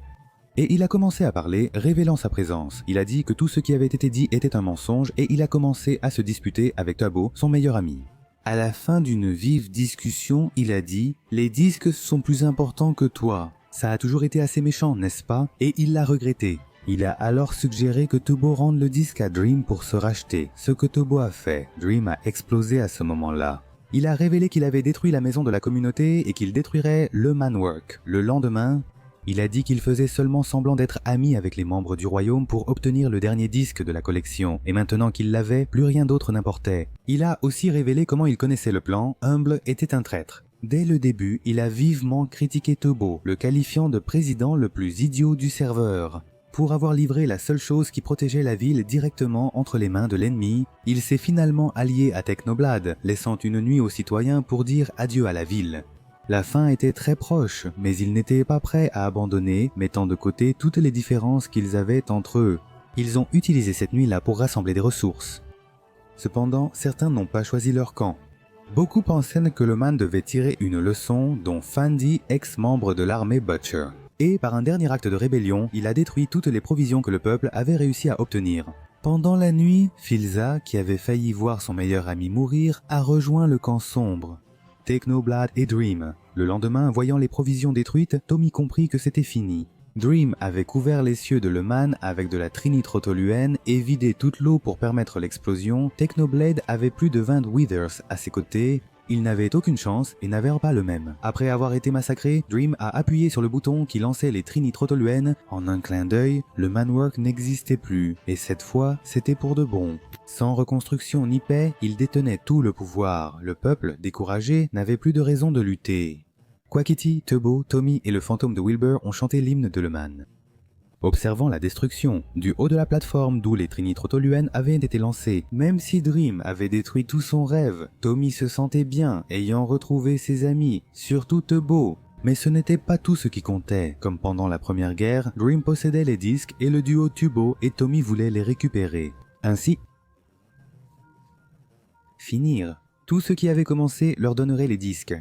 Et il a commencé à parler, révélant sa présence. Il a dit que tout ce qui avait été dit était un mensonge et il a commencé à se disputer avec Tubbo, son meilleur ami. À la fin d'une vive discussion, il a dit « Les disques sont plus importants que toi. Ça a toujours été assez méchant, n'est-ce pas ?» Et il l'a regretté. Il a alors suggéré que Tubbo rende le disque à Dream pour se racheter, ce que Tubbo a fait. Dream a explosé à ce moment-là. Il a révélé qu'il avait détruit la maison de la communauté et qu'il détruirait le Manwork. Le lendemain, il a dit qu'il faisait seulement semblant d'être ami avec les membres du royaume pour obtenir le dernier disque de la collection, et maintenant qu'il l'avait, plus rien d'autre n'importait. Il a aussi révélé comment il connaissait le plan, Humble était un traître. Dès le début, il a vivement critiqué Tubbo, le qualifiant de président le plus idiot du serveur. Pour avoir livré la seule chose qui protégeait la ville directement entre les mains de l'ennemi, il s'est finalement allié à Technoblade, laissant une nuit aux citoyens pour dire adieu à la ville. La fin était très proche, mais ils n'étaient pas prêts à abandonner, mettant de côté toutes les différences qu'ils avaient entre eux. Ils ont utilisé cette nuit-là pour rassembler des ressources. Cependant, certains n'ont pas choisi leur camp. Beaucoup pensaient que le man devait tirer une leçon, dont Fandy, ex-membre de l'armée Butcher. Et par un dernier acte de rébellion, il a détruit toutes les provisions que le peuple avait réussi à obtenir. Pendant la nuit, Philza, qui avait failli voir son meilleur ami mourir, a rejoint le camp sombre. Technoblade et Dream. Le lendemain, voyant les provisions détruites, Tommy comprit que c'était fini. Dream avait couvert les cieux de Le Man avec de la trinitrotoluène et vidé toute l'eau pour permettre l'explosion. Technoblade avait plus de 20 Withers à ses côtés. Ils n'avaient aucune chance et n'avaient pas le même. Après avoir été massacré, Dream a appuyé sur le bouton qui lançait les trinitrotoluènes. En un clin d'œil, le Manwork n'existait plus. Et cette fois, c'était pour de bon. Sans reconstruction ni paix, il détenait tout le pouvoir. Le peuple, découragé, n'avait plus de raison de lutter. Quackity, Tubbo, Tommy et le fantôme de Wilbur ont chanté l'hymne de Le Man. Observant la destruction, du haut de la plateforme d'où les trinitrotoluènes avaient été lancés, même si Dream avait détruit tout son rêve, Tommy se sentait bien, ayant retrouvé ses amis, surtout Tubbo. Mais ce n'était pas tout ce qui comptait. Comme pendant la première guerre, Dream possédait les disques et le duo Tubbo et Tommy voulait les récupérer. Ainsi, finir. Tout ce qui avait commencé leur donnerait les disques.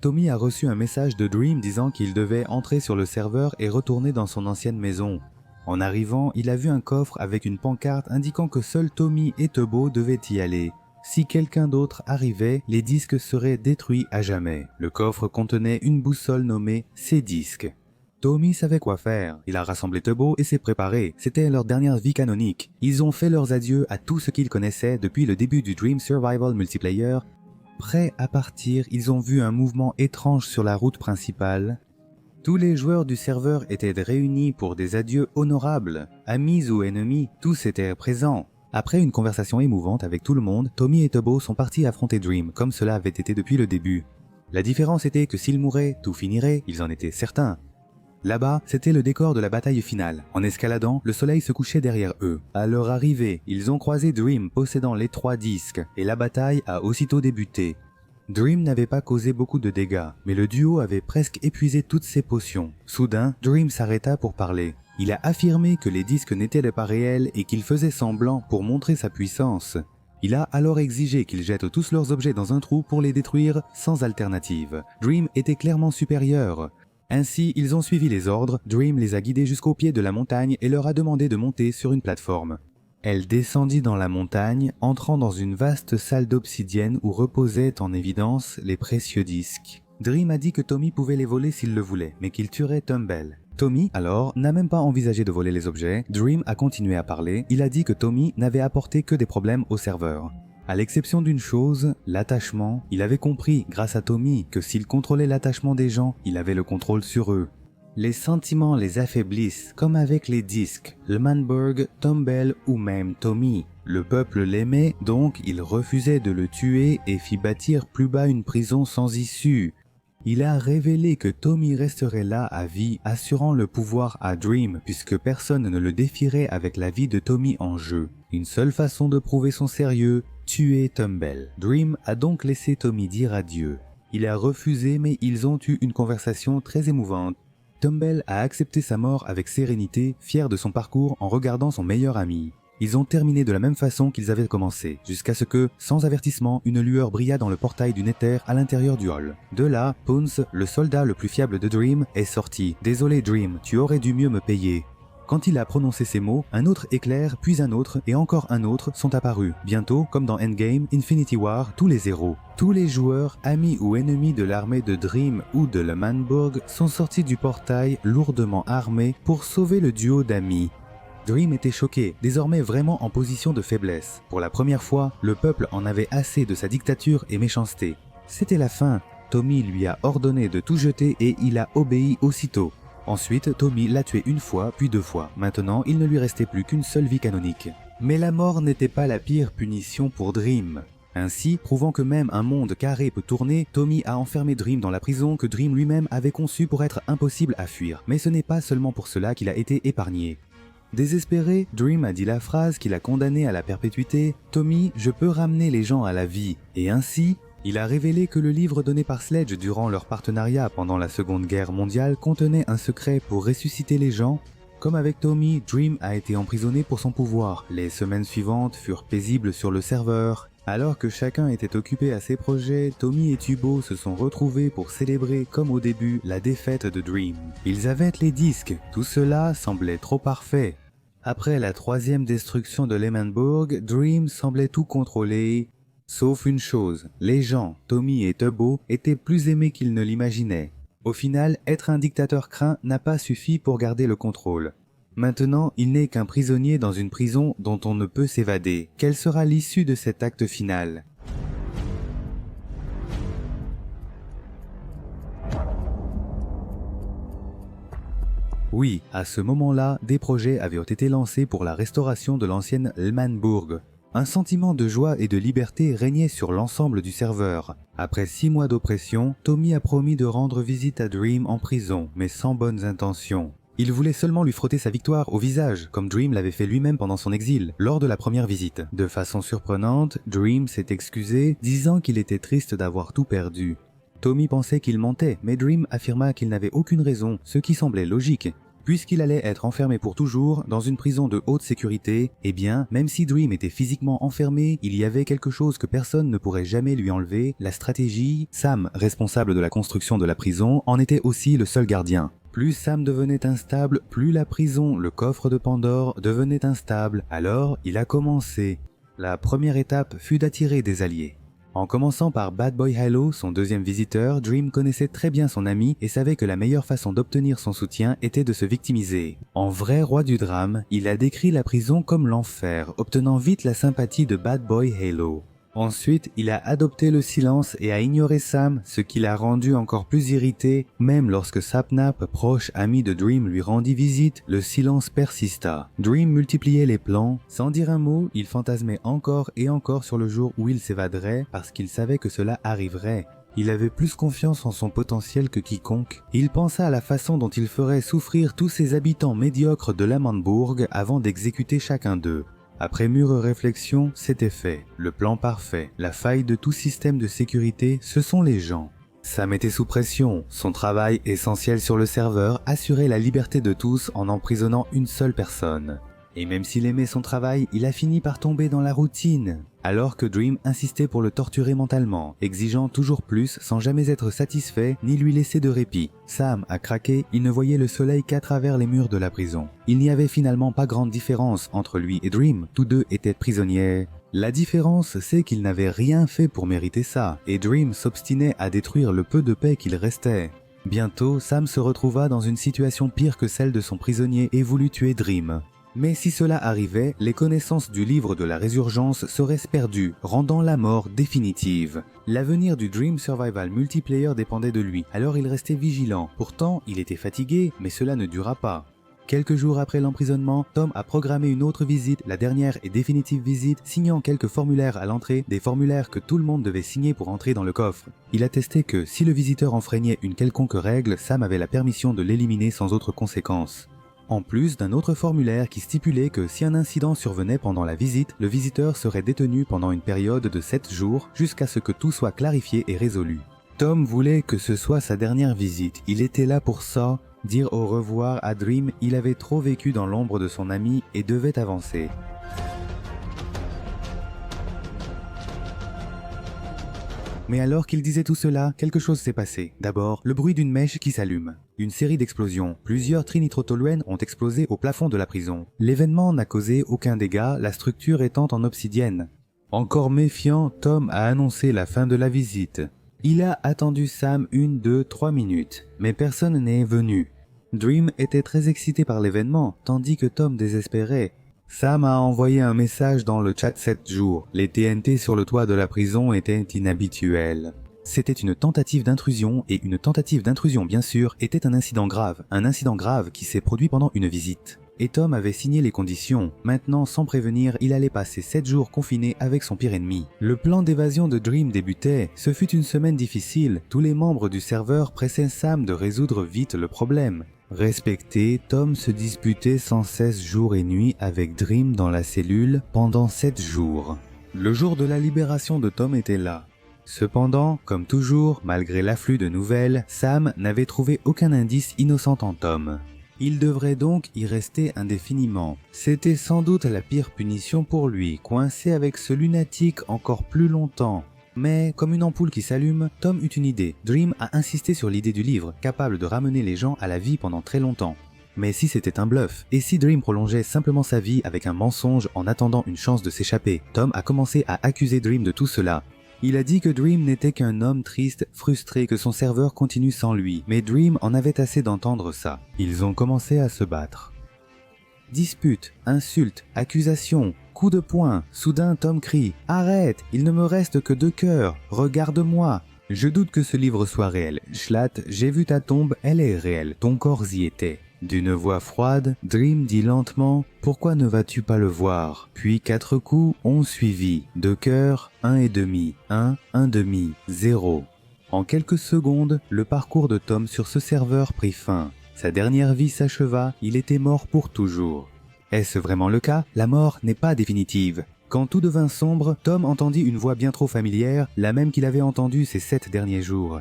Tommy a reçu un message de Dream disant qu'il devait entrer sur le serveur et retourner dans son ancienne maison. En arrivant, il a vu un coffre avec une pancarte indiquant que seuls Tommy et Tubbo devaient y aller. Si quelqu'un d'autre arrivait, les disques seraient détruits à jamais. Le coffre contenait une boussole nommée « Ces disques ». Tommy savait quoi faire. Il a rassemblé Tubbo et s'est préparé. C'était leur dernière vie canonique. Ils ont fait leurs adieux à tout ce qu'ils connaissaient depuis le début du Dream Survival Multiplayer. Prêts à partir, ils ont vu un mouvement étrange sur la route principale. Tous les joueurs du serveur étaient réunis pour des adieux honorables. Amis ou ennemis, tous étaient présents. Après une conversation émouvante avec tout le monde, Tommy et Tubbo sont partis affronter Dream, comme cela avait été depuis le début. La différence était que s'ils mouraient, tout finirait, ils en étaient certains. Là-bas, c'était le décor de la bataille finale. En escaladant, le soleil se couchait derrière eux. À leur arrivée, ils ont croisé Dream possédant les 3 disques, et la bataille a aussitôt débuté. Dream n'avait pas causé beaucoup de dégâts, mais le duo avait presque épuisé toutes ses potions. Soudain, Dream s'arrêta pour parler. Il a affirmé que les disques n'étaient pas réels et qu'il faisait semblant pour montrer sa puissance. Il a alors exigé qu'ils jettent tous leurs objets dans un trou pour les détruire sans alternative. Dream était clairement supérieur. Ainsi, ils ont suivi les ordres, Dream les a guidés jusqu'au pied de la montagne et leur a demandé de monter sur une plateforme. Elle descendit dans la montagne, entrant dans une vaste salle d'obsidienne où reposaient en évidence les précieux disques. Dream a dit que Tommy pouvait les voler s'il le voulait, mais qu'il tuerait Tumble. Tommy, alors, n'a même pas envisagé de voler les objets. Dream a continué à parler. Il a dit que Tommy n'avait apporté que des problèmes au serveur. À l'exception d'une chose, l'attachement, il avait compris, grâce à Tommy, que s'il contrôlait l'attachement des gens, il avait le contrôle sur eux. Les sentiments les affaiblissent, comme avec les disques, le Manborg, Tumble ou même Tommy. Le peuple l'aimait, donc il refusait de le tuer et fit bâtir plus bas une prison sans issue. Il a révélé que Tommy resterait là à vie, assurant le pouvoir à Dream, puisque personne ne le défierait avec la vie de Tommy en jeu. Une seule façon de prouver son sérieux, tuer Tumble. Dream a donc laissé Tommy dire adieu. Il a refusé, mais ils ont eu une conversation très émouvante. Tumble a accepté sa mort avec sérénité, fier de son parcours en regardant son meilleur ami. Ils ont terminé de la même façon qu'ils avaient commencé, jusqu'à ce que, sans avertissement, une lueur brilla dans le portail du Nether à l'intérieur du hall. De là, Pounce, le soldat le plus fiable de Dream, est sorti. « Désolé Dream, tu aurais dû mieux me payer. » Quand il a prononcé ces mots, un autre éclair, puis un autre, et encore un autre sont apparus. Bientôt, comme dans Endgame, Infinity War, tous les héros. Tous les joueurs, amis ou ennemis de l'armée de Dream ou de le Manborg, sont sortis du portail lourdement armés pour sauver le duo d'amis. Dream était choqué, désormais vraiment en position de faiblesse. Pour la première fois, le peuple en avait assez de sa dictature et méchanceté. C'était la fin. Tommy lui a ordonné de tout jeter et il a obéi aussitôt. Ensuite, Tommy l'a tué une fois, puis 2 fois. Maintenant, il ne lui restait plus qu'une seule vie canonique. Mais la mort n'était pas la pire punition pour Dream. Ainsi, prouvant que même un monde carré peut tourner, Tommy a enfermé Dream dans la prison que Dream lui-même avait conçue pour être impossible à fuir. Mais ce n'est pas seulement pour cela qu'il a été épargné. Désespéré, Dream a dit la phrase qui l'a condamné à la perpétuité « Tommy, je peux ramener les gens à la vie. » Et ainsi, Il a révélé que le livre donné par Sledge durant leur partenariat pendant la Seconde Guerre mondiale contenait un secret pour ressusciter les gens. Comme avec Tommy, Dream a été emprisonné pour son pouvoir. Les semaines suivantes furent paisibles sur le serveur. Alors que chacun était occupé à ses projets, Tommy et Tubo se sont retrouvés pour célébrer, comme au début, la défaite de Dream. Ils avaient les disques, tout cela semblait trop parfait. Après la troisième destruction de L'Emmenbourg, Dream semblait tout contrôler. Sauf une chose, les gens, Tommy et Tubbo, étaient plus aimés qu'ils ne l'imaginaient. Au final, être un dictateur craint n'a pas suffi pour garder le contrôle. Maintenant, il n'est qu'un prisonnier dans une prison dont on ne peut s'évader. Quelle sera l'issue de cet acte final ? Oui, à ce moment-là, des projets avaient été lancés pour la restauration de l'ancienne L'Emmenbourg. Un sentiment de joie et de liberté régnait sur l'ensemble du serveur. Après 6 mois d'oppression, Tommy a promis de rendre visite à Dream en prison, mais sans bonnes intentions. Il voulait seulement lui frotter sa victoire au visage, comme Dream l'avait fait lui-même pendant son exil, lors de la première visite. De façon surprenante, Dream s'est excusé, disant qu'il était triste d'avoir tout perdu. Tommy pensait qu'il mentait, mais Dream affirma qu'il n'avait aucune raison, ce qui semblait logique. Puisqu'il allait être enfermé pour toujours dans une prison de haute sécurité, eh bien, même si Dream était physiquement enfermé, il y avait quelque chose que personne ne pourrait jamais lui enlever, la stratégie. Sam, responsable de la construction de la prison, en était aussi le seul gardien. Plus Sam devenait instable, plus la prison, le coffre de Pandore, devenait instable. Alors, il a commencé. La première étape fut d'attirer des alliés. En commençant par Bad Boy Halo, son deuxième visiteur, Dream connaissait très bien son ami et savait que la meilleure façon d'obtenir son soutien était de se victimiser. En vrai roi du drame, il a décrit la prison comme l'enfer, obtenant vite la sympathie de Bad Boy Halo. Ensuite, il a adopté le silence et a ignoré Sam, ce qui l'a rendu encore plus irrité. Même lorsque Sapnap, proche ami de Dream, lui rendit visite, le silence persista. Dream multipliait les plans. Sans dire un mot, il fantasmait encore et encore sur le jour où il s'évaderait parce qu'il savait que cela arriverait. Il avait plus confiance en son potentiel que quiconque. Il pensa à la façon dont il ferait souffrir tous ces habitants médiocres de L'Emmenbourg avant d'exécuter chacun d'eux. Après mûre réflexion, c'était fait. Le plan parfait, la faille de tout système de sécurité, ce sont les gens. Sam était sous pression. Son travail, essentiel sur le serveur, assurait la liberté de tous en emprisonnant une seule personne. Et même s'il aimait son travail, il a fini par tomber dans la routine. Alors que Dream insistait pour le torturer mentalement, exigeant toujours plus sans jamais être satisfait ni lui laisser de répit. Sam a craqué, il ne voyait le soleil qu'à travers les murs de la prison. Il n'y avait finalement pas grande différence entre lui et Dream, tous deux étaient prisonniers. La différence, c'est qu'il n'avait rien fait pour mériter ça, et Dream s'obstinait à détruire le peu de paix qu'il restait. Bientôt, Sam se retrouva dans une situation pire que celle de son prisonnier et voulut tuer Dream. Mais si cela arrivait, les connaissances du livre de la résurgence seraient perdues, rendant la mort définitive. L'avenir du Dream Survival Multiplayer dépendait de lui, alors il restait vigilant. Pourtant, il était fatigué, mais cela ne dura pas. Quelques jours après l'emprisonnement, Tom a programmé une autre visite, la dernière et définitive visite, signant quelques formulaires à l'entrée, des formulaires que tout le monde devait signer pour entrer dans le coffre. Il attestait que si le visiteur enfreignait une quelconque règle, Sam avait la permission de l'éliminer sans autre conséquence. En plus d'un autre formulaire qui stipulait que si un incident survenait pendant la visite, le visiteur serait détenu pendant une période de 7 jours jusqu'à ce que tout soit clarifié et résolu. Tom voulait que ce soit sa dernière visite, il était là pour ça. Dire au revoir à Dream, il avait trop vécu dans l'ombre de son ami et devait avancer. Mais alors qu'il disait tout cela, quelque chose s'est passé. D'abord, le bruit d'une mèche qui s'allume. Une série d'explosions. Plusieurs trinitrotoluènes ont explosé au plafond de la prison. L'événement n'a causé aucun dégât, la structure étant en obsidienne. Encore méfiant, Tom a annoncé la fin de la visite. Il a attendu Sam 1, 2, 3 minutes, mais personne n'est venu. Dream était très excité par l'événement, tandis que Tom désespérait. Sam a envoyé un message dans le chat 7 jours. Les TNT sur le toit de la prison étaient inhabituels. C'était une tentative d'intrusion, et une tentative d'intrusion bien sûr était un incident grave qui s'est produit pendant une visite. Et Tom avait signé les conditions. Maintenant, sans prévenir, il allait passer 7 jours confiné avec son pire ennemi. Le plan d'évasion de Dream débutait. Ce fut une semaine difficile. Tous les membres du serveur pressaient Sam de résoudre vite le problème. Respecté, Tom se disputait sans cesse jour et nuit avec Dream dans la cellule pendant 7 jours. Le jour de la libération de Tom était là. Cependant, comme toujours, malgré l'afflux de nouvelles, Sam n'avait trouvé aucun indice innocent en Tom. Il devrait donc y rester indéfiniment. C'était sans doute la pire punition pour lui, coincé avec ce lunatique encore plus longtemps. Mais, comme une ampoule qui s'allume, Tom eut une idée. Dream a insisté sur l'idée du livre, capable de ramener les gens à la vie pendant très longtemps. Mais si c'était un bluff, et si Dream prolongeait simplement sa vie avec un mensonge en attendant une chance de s'échapper, Tom a commencé à accuser Dream de tout cela. Il a dit que Dream n'était qu'un homme triste, frustré que son serveur continue sans lui, mais Dream en avait assez d'entendre ça. Ils ont commencé à se battre. Dispute, insulte, accusation, coup de poing. Soudain Tom crie « Arrête, il ne me reste que 2 cœurs, regarde-moi !» Je doute que ce livre soit réel. Schlatt, j'ai vu ta tombe, elle est réelle, ton corps y était. D'une voix froide, Dream dit lentement « Pourquoi ne vas-tu pas le voir ?» Puis 4 coups ont suivi. 2 cœurs, 1,5, 1, 1,5, 0. En quelques secondes, le parcours de Tom sur ce serveur prit fin. Sa dernière vie s'acheva, il était mort pour toujours. Est-ce vraiment le cas? La mort n'est pas définitive. Quand tout devint sombre, Tom entendit une voix bien trop familière, la même qu'il avait entendue ces 7 derniers jours.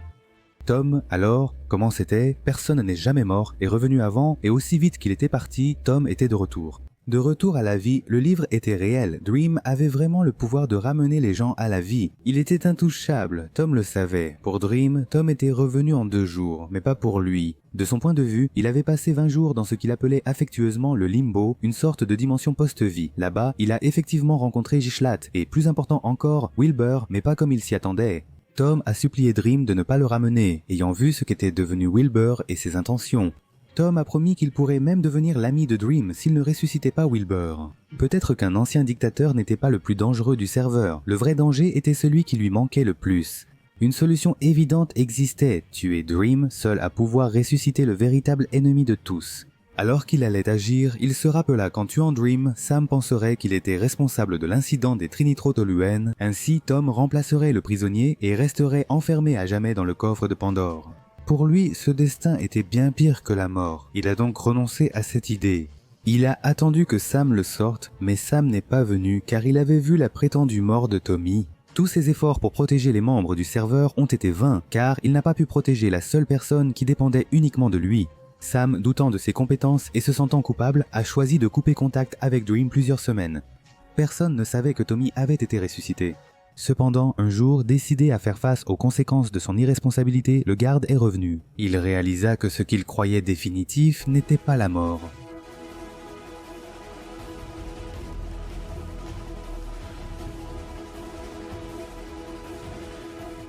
Tom, alors, comment c'était? Personne n'est jamais mort, est revenu avant, et aussi vite qu'il était parti, Tom était de retour. De retour à la vie, le livre était réel. Dream avait vraiment le pouvoir de ramener les gens à la vie. Il était intouchable, Tom le savait. Pour Dream, Tom était revenu en 2 jours, mais pas pour lui. De son point de vue, il avait passé 20 jours dans ce qu'il appelait affectueusement le limbo, une sorte de dimension post-vie. Là-bas, il a effectivement rencontré Schlatt, et plus important encore, Wilbur, mais pas comme il s'y attendait. Tom a supplié Dream de ne pas le ramener, ayant vu ce qu'était devenu Wilbur et ses intentions. Tom a promis qu'il pourrait même devenir l'ami de Dream s'il ne ressuscitait pas Wilbur. Peut-être qu'un ancien dictateur n'était pas le plus dangereux du serveur, le vrai danger était celui qui lui manquait le plus. Une solution évidente existait, tuer Dream, seul à pouvoir ressusciter le véritable ennemi de tous. Alors qu'il allait agir, il se rappela qu'en tuant Dream, Sam penserait qu'il était responsable de l'incident des trinitrotoluènes, ainsi Tom remplacerait le prisonnier et resterait enfermé à jamais dans le coffre de Pandore. Pour lui, ce destin était bien pire que la mort. Il a donc renoncé à cette idée. Il a attendu que Sam le sorte, mais Sam n'est pas venu car il avait vu la prétendue mort de Tommy. Tous ses efforts pour protéger les membres du serveur ont été vains car il n'a pas pu protéger la seule personne qui dépendait uniquement de lui. Sam, doutant de ses compétences et se sentant coupable, a choisi de couper contact avec Dream plusieurs semaines. Personne ne savait que Tommy avait été ressuscité. Cependant, un jour, décidé à faire face aux conséquences de son irresponsabilité, le garde est revenu. Il réalisa que ce qu'il croyait définitif n'était pas la mort.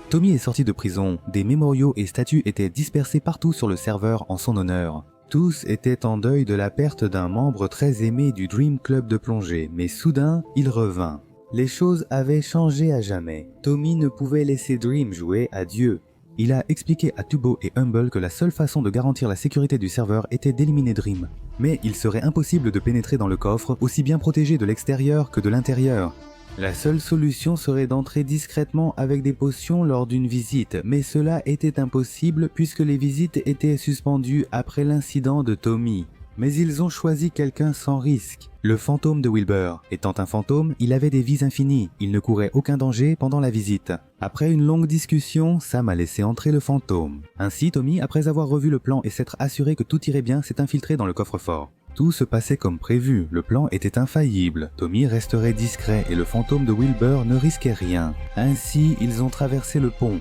Tommy est sorti de prison, des mémoriaux et statues étaient dispersés partout sur le serveur en son honneur. Tous étaient en deuil de la perte d'un membre très aimé du Dream Club de plongée, mais soudain, il revint. Les choses avaient changé à jamais. Tommy ne pouvait laisser Dream jouer à Dieu. Il a expliqué à Tubo et Humble que la seule façon de garantir la sécurité du serveur était d'éliminer Dream. Mais il serait impossible de pénétrer dans le coffre, aussi bien protégé de l'extérieur que de l'intérieur. La seule solution serait d'entrer discrètement avec des potions lors d'une visite, mais cela était impossible puisque les visites étaient suspendues après l'incident de Tommy. Mais ils ont choisi quelqu'un sans risque. Le fantôme de Wilbur. Étant un fantôme, il avait des vies infinies. Il ne courait aucun danger pendant la visite. Après une longue discussion, Sam a laissé entrer le fantôme. Ainsi, Tommy, après avoir revu le plan et s'être assuré que tout irait bien, s'est infiltré dans le coffre-fort. Tout se passait comme prévu, le plan était infaillible. Tommy resterait discret et le fantôme de Wilbur ne risquait rien. Ainsi, ils ont traversé le pont.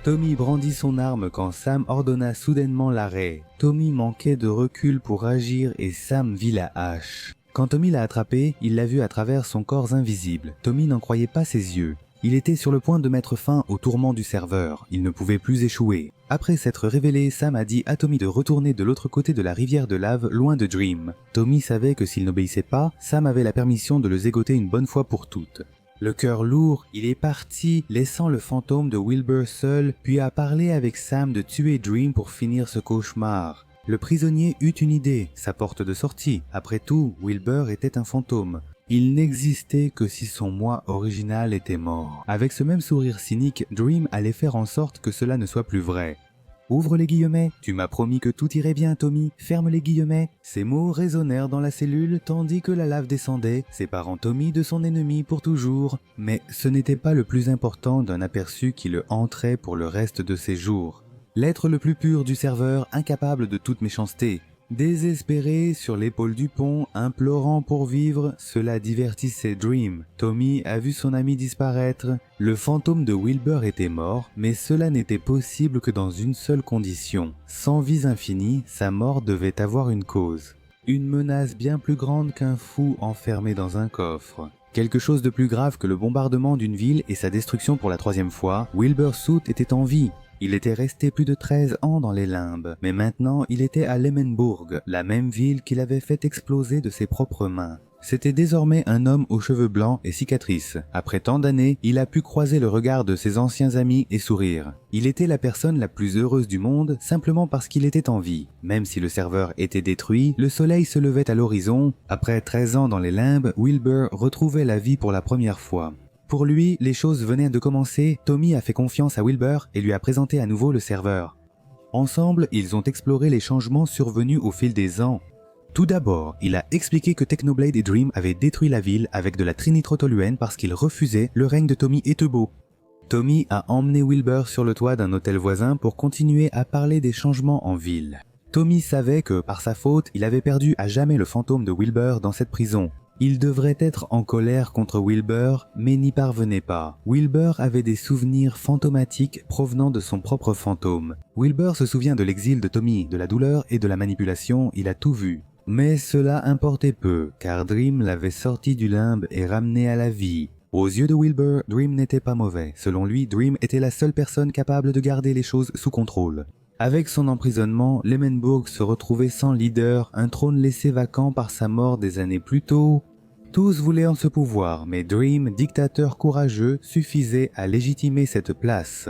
Tommy brandit son arme quand Sam ordonna soudainement l'arrêt. Tommy manquait de recul pour agir et Sam vit la hache. Quand Tommy l'a attrapé, il l'a vu à travers son corps invisible. Tommy n'en croyait pas ses yeux. Il était sur le point de mettre fin au tourment du serveur. Il ne pouvait plus échouer. Après s'être révélé, Sam a dit à Tommy de retourner de l'autre côté de la rivière de lave, loin de Dream. Tommy savait que s'il n'obéissait pas, Sam avait la permission de le zégoter une bonne fois pour toutes. Le cœur lourd, il est parti, laissant le fantôme de Wilbur seul, puis a parlé avec Sam de tuer Dream pour finir ce cauchemar. Le prisonnier eut une idée, sa porte de sortie. Après tout, Wilbur était un fantôme. Il n'existait que si son moi original était mort. Avec ce même sourire cynique, Dream allait faire en sorte que cela ne soit plus vrai. Ouvre les guillemets. Tu m'as promis que tout irait bien, Tommy. Ferme les guillemets. Ces mots résonnèrent dans la cellule tandis que la lave descendait, séparant Tommy de son ennemi pour toujours. Mais ce n'était pas le plus important d'un aperçu qui le hanterait pour le reste de ses jours. L'être le plus pur du serveur, incapable de toute méchanceté. Désespéré sur l'épaule du pont, implorant pour vivre, cela divertissait Dream. Tommy a vu son ami disparaître. Le fantôme de Wilbur était mort, mais cela n'était possible que dans une seule condition. Sans vie infinie, sa mort devait avoir une cause. Une menace bien plus grande qu'un fou enfermé dans un coffre. Quelque chose de plus grave que le bombardement d'une ville et sa destruction pour la 3e fois, Wilbur Soot était en vie. Il était resté plus de 13 ans dans les limbes, mais maintenant il était à Lemenburg, la même ville qu'il avait fait exploser de ses propres mains. C'était désormais un homme aux cheveux blancs et cicatrices. Après tant d'années, il a pu croiser le regard de ses anciens amis et sourire. Il était la personne la plus heureuse du monde simplement parce qu'il était en vie. Même si le serveur était détruit, le soleil se levait à l'horizon. Après 13 ans dans les limbes, Wilbur retrouvait la vie pour la première fois. Pour lui, les choses venaient de commencer. Tommy a fait confiance à Wilbur et lui a présenté à nouveau le serveur. Ensemble, ils ont exploré les changements survenus au fil des ans. Tout d'abord, il a expliqué que Technoblade et Dream avaient détruit la ville avec de la trinitrotoluène parce qu'ils refusaient le règne de Tommy et Tebo. Tommy a emmené Wilbur sur le toit d'un hôtel voisin pour continuer à parler des changements en ville. Tommy savait que, par sa faute, il avait perdu à jamais le fantôme de Wilbur dans cette prison. Il devrait être en colère contre Wilbur, mais n'y parvenait pas. Wilbur avait des souvenirs fantomatiques provenant de son propre fantôme. Wilbur se souvient de l'exil de Tommy, de la douleur et de la manipulation, il a tout vu. Mais cela importait peu, car Dream l'avait sorti du limbe et ramené à la vie. Aux yeux de Wilbur, Dream n'était pas mauvais. Selon lui, Dream était la seule personne capable de garder les choses sous contrôle. Avec son emprisonnement, Lemenburg se retrouvait sans leader, un trône laissé vacant par sa mort des années plus tôt. Tous voulaient en ce pouvoir, mais Dream, dictateur courageux, suffisait à légitimer cette place.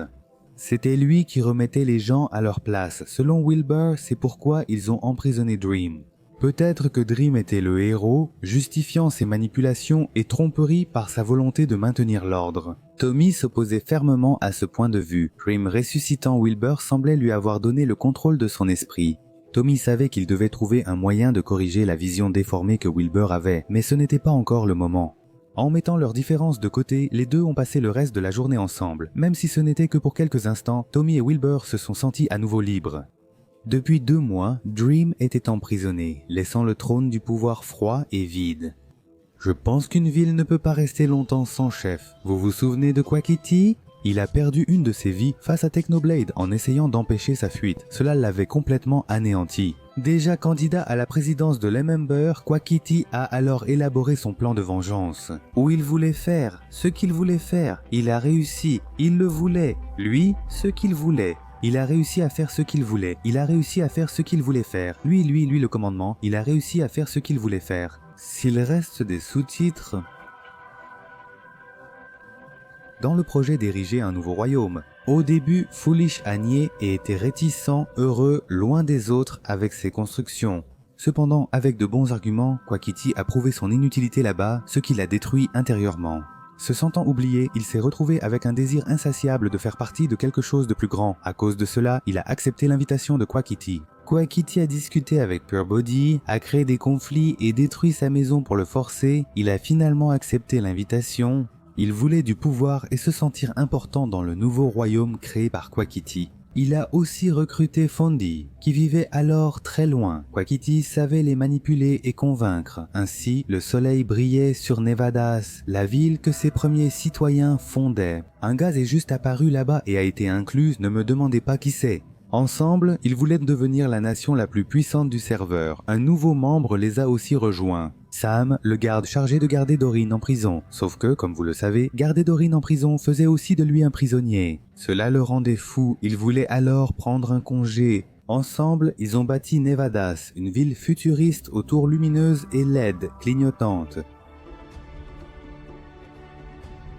C'était lui qui remettait les gens à leur place. Selon Wilbur, c'est pourquoi ils ont emprisonné Dream. Peut-être que Dream était le héros, justifiant ses manipulations et tromperies par sa volonté de maintenir l'ordre. Tommy s'opposait fermement à ce point de vue. Dream ressuscitant Wilbur semblait lui avoir donné le contrôle de son esprit. Tommy savait qu'il devait trouver un moyen de corriger la vision déformée que Wilbur avait, mais ce n'était pas encore le moment. En mettant leurs différences de côté, les deux ont passé le reste de la journée ensemble. Même si ce n'était que pour quelques instants, Tommy et Wilbur se sont sentis à nouveau libres. Depuis 2 mois, Dream était emprisonné, laissant le trône du pouvoir froid et vide. Je pense qu'une ville ne peut pas rester longtemps sans chef. Vous vous souvenez de Quackity ? Il a perdu une de ses vies face à Technoblade en essayant d'empêcher sa fuite. Cela l'avait complètement anéanti. Déjà candidat à la présidence de Lemenburg, Quackity a alors élaboré son plan de vengeance. Où il voulait faire, ce qu'il voulait faire, il a réussi, il le voulait. Lui, ce qu'il voulait. Il a réussi à faire ce qu'il voulait. Il a réussi à faire ce qu'il voulait faire. Lui, le commandement, il a réussi à faire ce qu'il voulait faire. S'il reste des sous-titres... Dans le projet d'ériger un nouveau royaume. Au début, Foolish a nié et était réticent, heureux, loin des autres avec ses constructions. Cependant, avec de bons arguments, Quackity a prouvé son inutilité là-bas, ce qui l'a détruit intérieurement. Se sentant oublié, il s'est retrouvé avec un désir insatiable de faire partie de quelque chose de plus grand. À cause de cela, il a accepté l'invitation de Quackity. Quackity a discuté avec Purebody, a créé des conflits et détruit sa maison pour le forcer. Il a finalement accepté l'invitation. Il voulait du pouvoir et se sentir important dans le nouveau royaume créé par Quackity. Il a aussi recruté Fondy, qui vivait alors très loin. Quackity savait les manipuler et convaincre. Ainsi, le soleil brillait sur Nevadas, la ville que ses premiers citoyens fondaient. Un gaz est juste apparu là-bas et a été inclus, ne me demandez pas qui c'est. Ensemble, ils voulaient devenir la nation la plus puissante du serveur. Un nouveau membre les a aussi rejoints. Sam, le garde chargé de garder Dorine en prison. Sauf que, comme vous le savez, garder Dorine en prison faisait aussi de lui un prisonnier. Cela le rendait fou, il voulait alors prendre un congé. Ensemble, ils ont bâti Nevadas, une ville futuriste aux tours lumineuses et LED, clignotantes.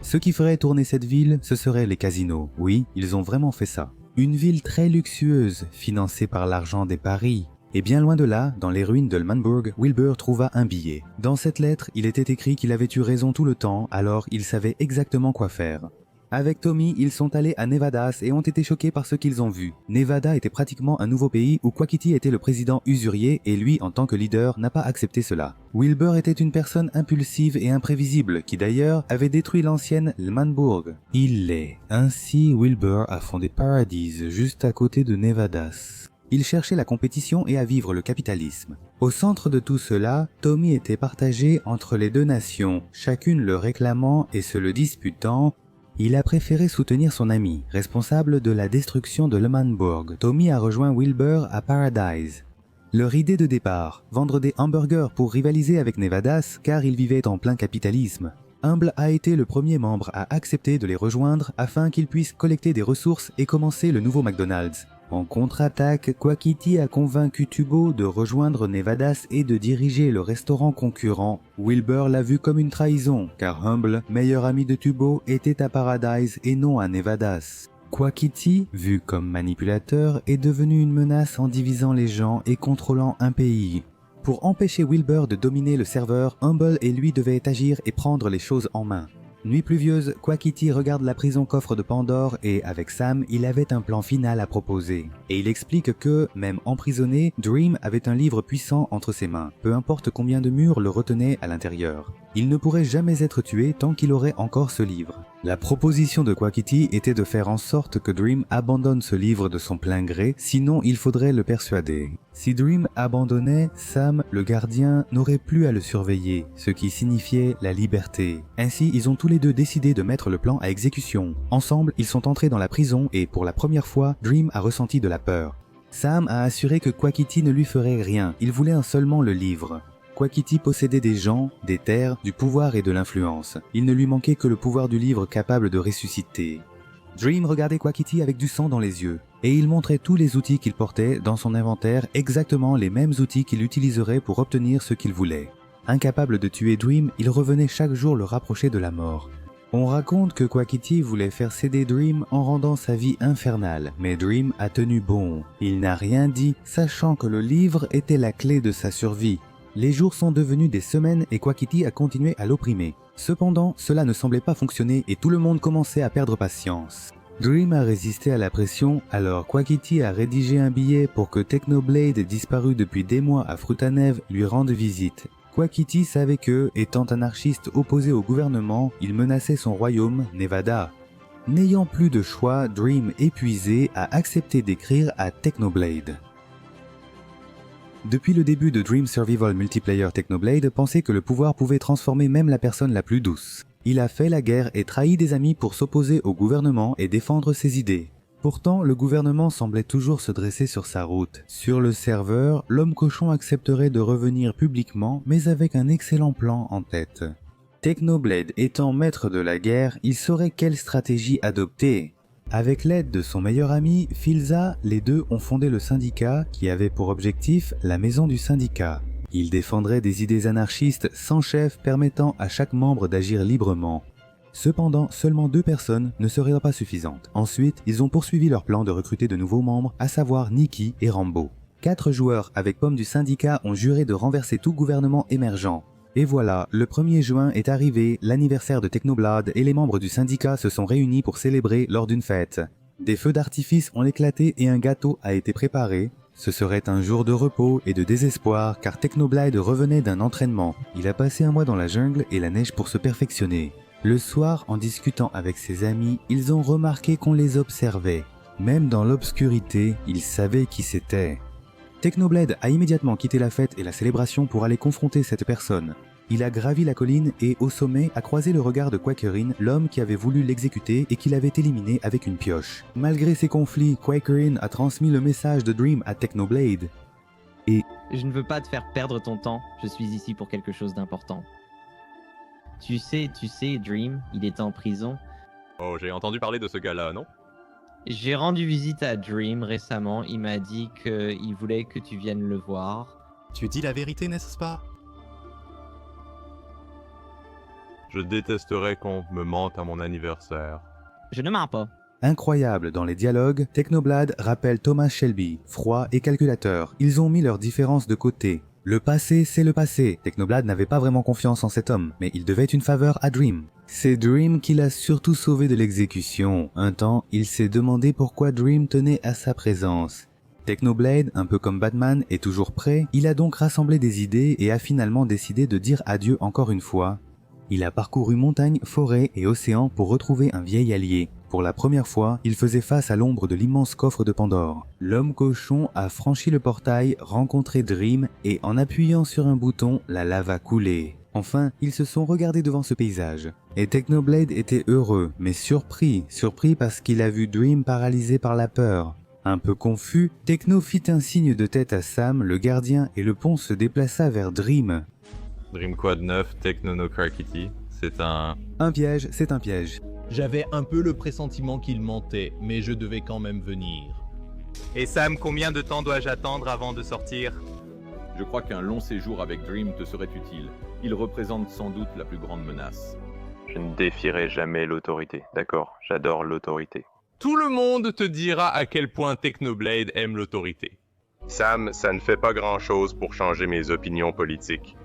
Ce qui ferait tourner cette ville, ce seraient les casinos. Oui, ils ont vraiment fait ça. Une ville très luxueuse, financée par l'argent des paris. Et bien loin de là, dans les ruines de Lemenburg, Wilbur trouva un billet. Dans cette lettre, il était écrit qu'il avait eu raison tout le temps, alors il savait exactement quoi faire. Avec Tommy, ils sont allés à Nevadas et ont été choqués par ce qu'ils ont vu. Nevada était pratiquement un nouveau pays où Quackity était le président usurier et lui, en tant que leader, n'a pas accepté cela. Wilbur était une personne impulsive et imprévisible qui d'ailleurs avait détruit l'ancienne Manbourg. Il l'est. Ainsi, Wilbur a fondé Paradise juste à côté de Nevadas. Il cherchait la compétition et à vivre le capitalisme. Au centre de tout cela, Tommy était partagé entre les deux nations, chacune le réclamant et se le disputant. Il a préféré soutenir son ami, responsable de la destruction de Lemanbourg. Tommy a rejoint Wilbur à Paradise. Leur idée de départ, vendre des hamburgers pour rivaliser avec Nevadas car ils vivaient en plein capitalisme. Humble a été le premier membre à accepter de les rejoindre afin qu'ils puissent collecter des ressources et commencer le nouveau McDonald's. En contre-attaque, Quackity a convaincu Tubo de rejoindre Nevadas et de diriger le restaurant concurrent. Wilbur l'a vu comme une trahison, car Humble, meilleur ami de Tubo, était à Paradise et non à Nevadas. Quackity, vu comme manipulateur, est devenu une menace en divisant les gens et contrôlant un pays. Pour empêcher Wilbur de dominer le serveur, Humble et lui devaient agir et prendre les choses en main. Nuit pluvieuse, Quackity regarde la prison coffre de Pandore et, avec Sam, il avait un plan final à proposer. Et il explique que, même emprisonné, Dream avait un livre puissant entre ses mains, peu importe combien de murs le retenaient à l'intérieur. Il ne pourrait jamais être tué tant qu'il aurait encore ce livre. La proposition de Quackity était de faire en sorte que Dream abandonne ce livre de son plein gré, sinon il faudrait le persuader. Si Dream abandonnait, Sam, le gardien, n'aurait plus à le surveiller, ce qui signifiait la liberté. Ainsi, ils ont tous les deux décidé de mettre le plan à exécution. Ensemble, ils sont entrés dans la prison et, pour la première fois, Dream a ressenti de la peur. Sam a assuré que Quackity ne lui ferait rien, il voulait seulement le livre. Quackity possédait des gens, des terres, du pouvoir et de l'influence. Il ne lui manquait que le pouvoir du livre capable de ressusciter. Dream regardait Quackity avec du sang dans les yeux, et il montrait tous les outils qu'il portait dans son inventaire, exactement les mêmes outils qu'il utiliserait pour obtenir ce qu'il voulait. Incapable de tuer Dream, il revenait chaque jour le rapprocher de la mort. On raconte que Quackity voulait faire céder Dream en rendant sa vie infernale, mais Dream a tenu bon. Il n'a rien dit, sachant que le livre était la clé de sa survie. Les jours sont devenus des semaines et Quackity a continué à l'opprimer. Cependant, cela ne semblait pas fonctionner et tout le monde commençait à perdre patience. Dream a résisté à la pression, alors Quackity a rédigé un billet pour que Technoblade, disparu depuis des mois à Frutanev, lui rende visite. Quackity savait que, étant anarchiste opposé au gouvernement, il menaçait son royaume, Nevada. N'ayant plus de choix, Dream, épuisé, a accepté d'écrire à Technoblade. Depuis le début de Dream Survival Multiplayer, Technoblade pensait que le pouvoir pouvait transformer même la personne la plus douce. Il a fait la guerre et trahi des amis pour s'opposer au gouvernement et défendre ses idées. Pourtant, le gouvernement semblait toujours se dresser sur sa route. Sur le serveur, l'homme cochon accepterait de revenir publiquement, mais avec un excellent plan en tête. Technoblade étant maître de la guerre, il saurait quelle stratégie adopter. Avec l'aide de son meilleur ami, Filza, les deux ont fondé le syndicat qui avait pour objectif la maison du syndicat. Ils défendraient des idées anarchistes sans chef permettant à chaque membre d'agir librement. Cependant, seulement 2 personnes ne seraient pas suffisantes. Ensuite, ils ont poursuivi leur plan de recruter de nouveaux membres, à savoir Nikki et Rambo. 4 joueurs avec pomme du syndicat ont juré de renverser tout gouvernement émergent. Et voilà, le 1er juin est arrivé, l'anniversaire de Technoblade et les membres du syndicat se sont réunis pour célébrer lors d'une fête. Des feux d'artifice ont éclaté et un gâteau a été préparé. Ce serait un jour de repos et de désespoir car Technoblade revenait d'un entraînement. Il a passé un mois dans la jungle et la neige pour se perfectionner. Le soir, en discutant avec ses amis, ils ont remarqué qu'on les observait. Même dans l'obscurité, ils savaient qui c'était. Technoblade a immédiatement quitté la fête et la célébration pour aller confronter cette personne. Il a gravi la colline et, au sommet, a croisé le regard de Quakerine, l'homme qui avait voulu l'exécuter et qui l'avait éliminé avec une pioche. Malgré ces conflits, Quakerine a transmis le message de Dream à Technoblade. Et... Je ne veux pas te faire perdre ton temps, je suis ici pour quelque chose d'important. Tu sais, Dream, il était en prison. Oh, j'ai entendu parler de ce gars-là, non? J'ai rendu visite à Dream récemment, il m'a dit qu'il voulait que tu viennes le voir. Tu dis la vérité, n'est-ce pas? Je détesterais qu'on me mente à mon anniversaire. Je ne mens pas. Incroyable dans les dialogues, Technoblade rappelle Thomas Shelby, froid et calculateur. Ils ont mis leurs différences de côté. Le passé, c'est le passé. Technoblade n'avait pas vraiment confiance en cet homme, mais il devait une faveur à Dream. C'est Dream qui l'a surtout sauvé de l'exécution. Un temps, il s'est demandé pourquoi Dream tenait à sa présence. Technoblade, un peu comme Batman, est toujours prêt. Il a donc rassemblé des idées et a finalement décidé de dire adieu encore une fois. Il a parcouru montagnes, forêts et océans pour retrouver un vieil allié. Pour la première fois, il faisait face à l'ombre de l'immense coffre de Pandore. L'homme cochon a franchi le portail, rencontré Dream et en appuyant sur un bouton, la lave a coulé. Enfin, ils se sont regardés devant ce paysage. Et Technoblade était heureux, mais surpris parce qu'il a vu Dream paralysé par la peur. Un peu confus, Techno fit un signe de tête à Sam, le gardien, et le pont se déplaça vers Dream. Dream Quad 9, Techno no Kitty, c'est un... Un piège, c'est un piège. J'avais un peu le pressentiment qu'il mentait, mais je devais quand même venir. Et Sam, combien de temps dois-je attendre avant de sortir? Je crois qu'un long séjour avec Dream te serait utile. Il représente sans doute la plus grande menace. Je ne défierai jamais l'autorité, d'accord? J'adore l'autorité. Tout le monde te dira à quel point Technoblade aime l'autorité. Sam, ça ne fait pas grand-chose pour changer mes opinions politiques.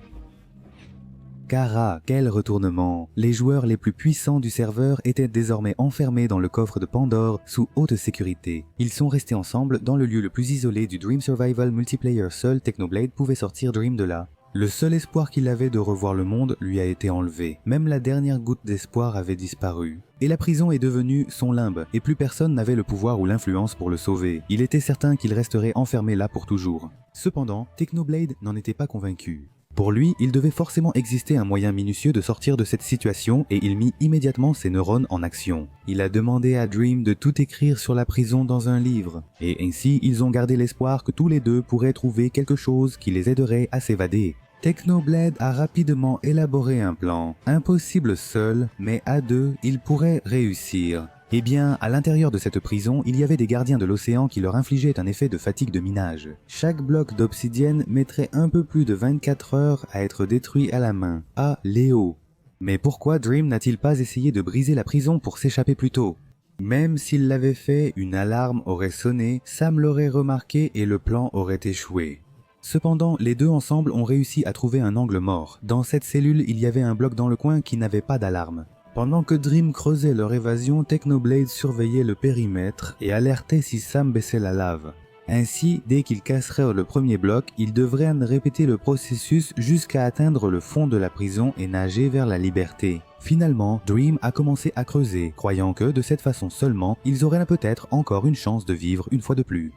Kara, quel retournement! Les joueurs les plus puissants du serveur étaient désormais enfermés dans le coffre de Pandore sous haute sécurité. Ils sont restés ensemble dans le lieu le plus isolé du Dream Survival multiplayer. Seul Technoblade pouvait sortir Dream de là. Le seul espoir qu'il avait de revoir le monde lui a été enlevé. Même la dernière goutte d'espoir avait disparu. Et la prison est devenue son limbe, et plus personne n'avait le pouvoir ou l'influence pour le sauver. Il était certain qu'il resterait enfermé là pour toujours. Cependant, Technoblade n'en était pas convaincu. Pour lui, il devait forcément exister un moyen minutieux de sortir de cette situation et il mit immédiatement ses neurones en action. Il a demandé à Dream de tout écrire sur la prison dans un livre. Et ainsi, ils ont gardé l'espoir que tous les deux pourraient trouver quelque chose qui les aiderait à s'évader. Technoblade a rapidement élaboré un plan. Impossible seul, mais à deux, ils pourraient réussir. Eh bien, à l'intérieur de cette prison, il y avait des gardiens de l'océan qui leur infligeaient un effet de fatigue de minage. Chaque bloc d'obsidienne mettrait un peu plus de 24 heures à être détruit à la main. Ah, Léo. Mais pourquoi Dream n'a-t-il pas essayé de briser la prison pour s'échapper plus tôt? Même s'il l'avait fait, une alarme aurait sonné, Sam l'aurait remarqué et le plan aurait échoué. Cependant, les deux ensemble ont réussi à trouver un angle mort. Dans cette cellule, il y avait un bloc dans le coin qui n'avait pas d'alarme. Pendant que Dream creusait leur évasion, Technoblade surveillait le périmètre et alertait si Sam baissait la lave. Ainsi, dès qu'ils casseraient le premier bloc, ils devraient répéter le processus jusqu'à atteindre le fond de la prison et nager vers la liberté. Finalement, Dream a commencé à creuser, croyant que de cette façon seulement, ils auraient peut-être encore une chance de vivre une fois de plus.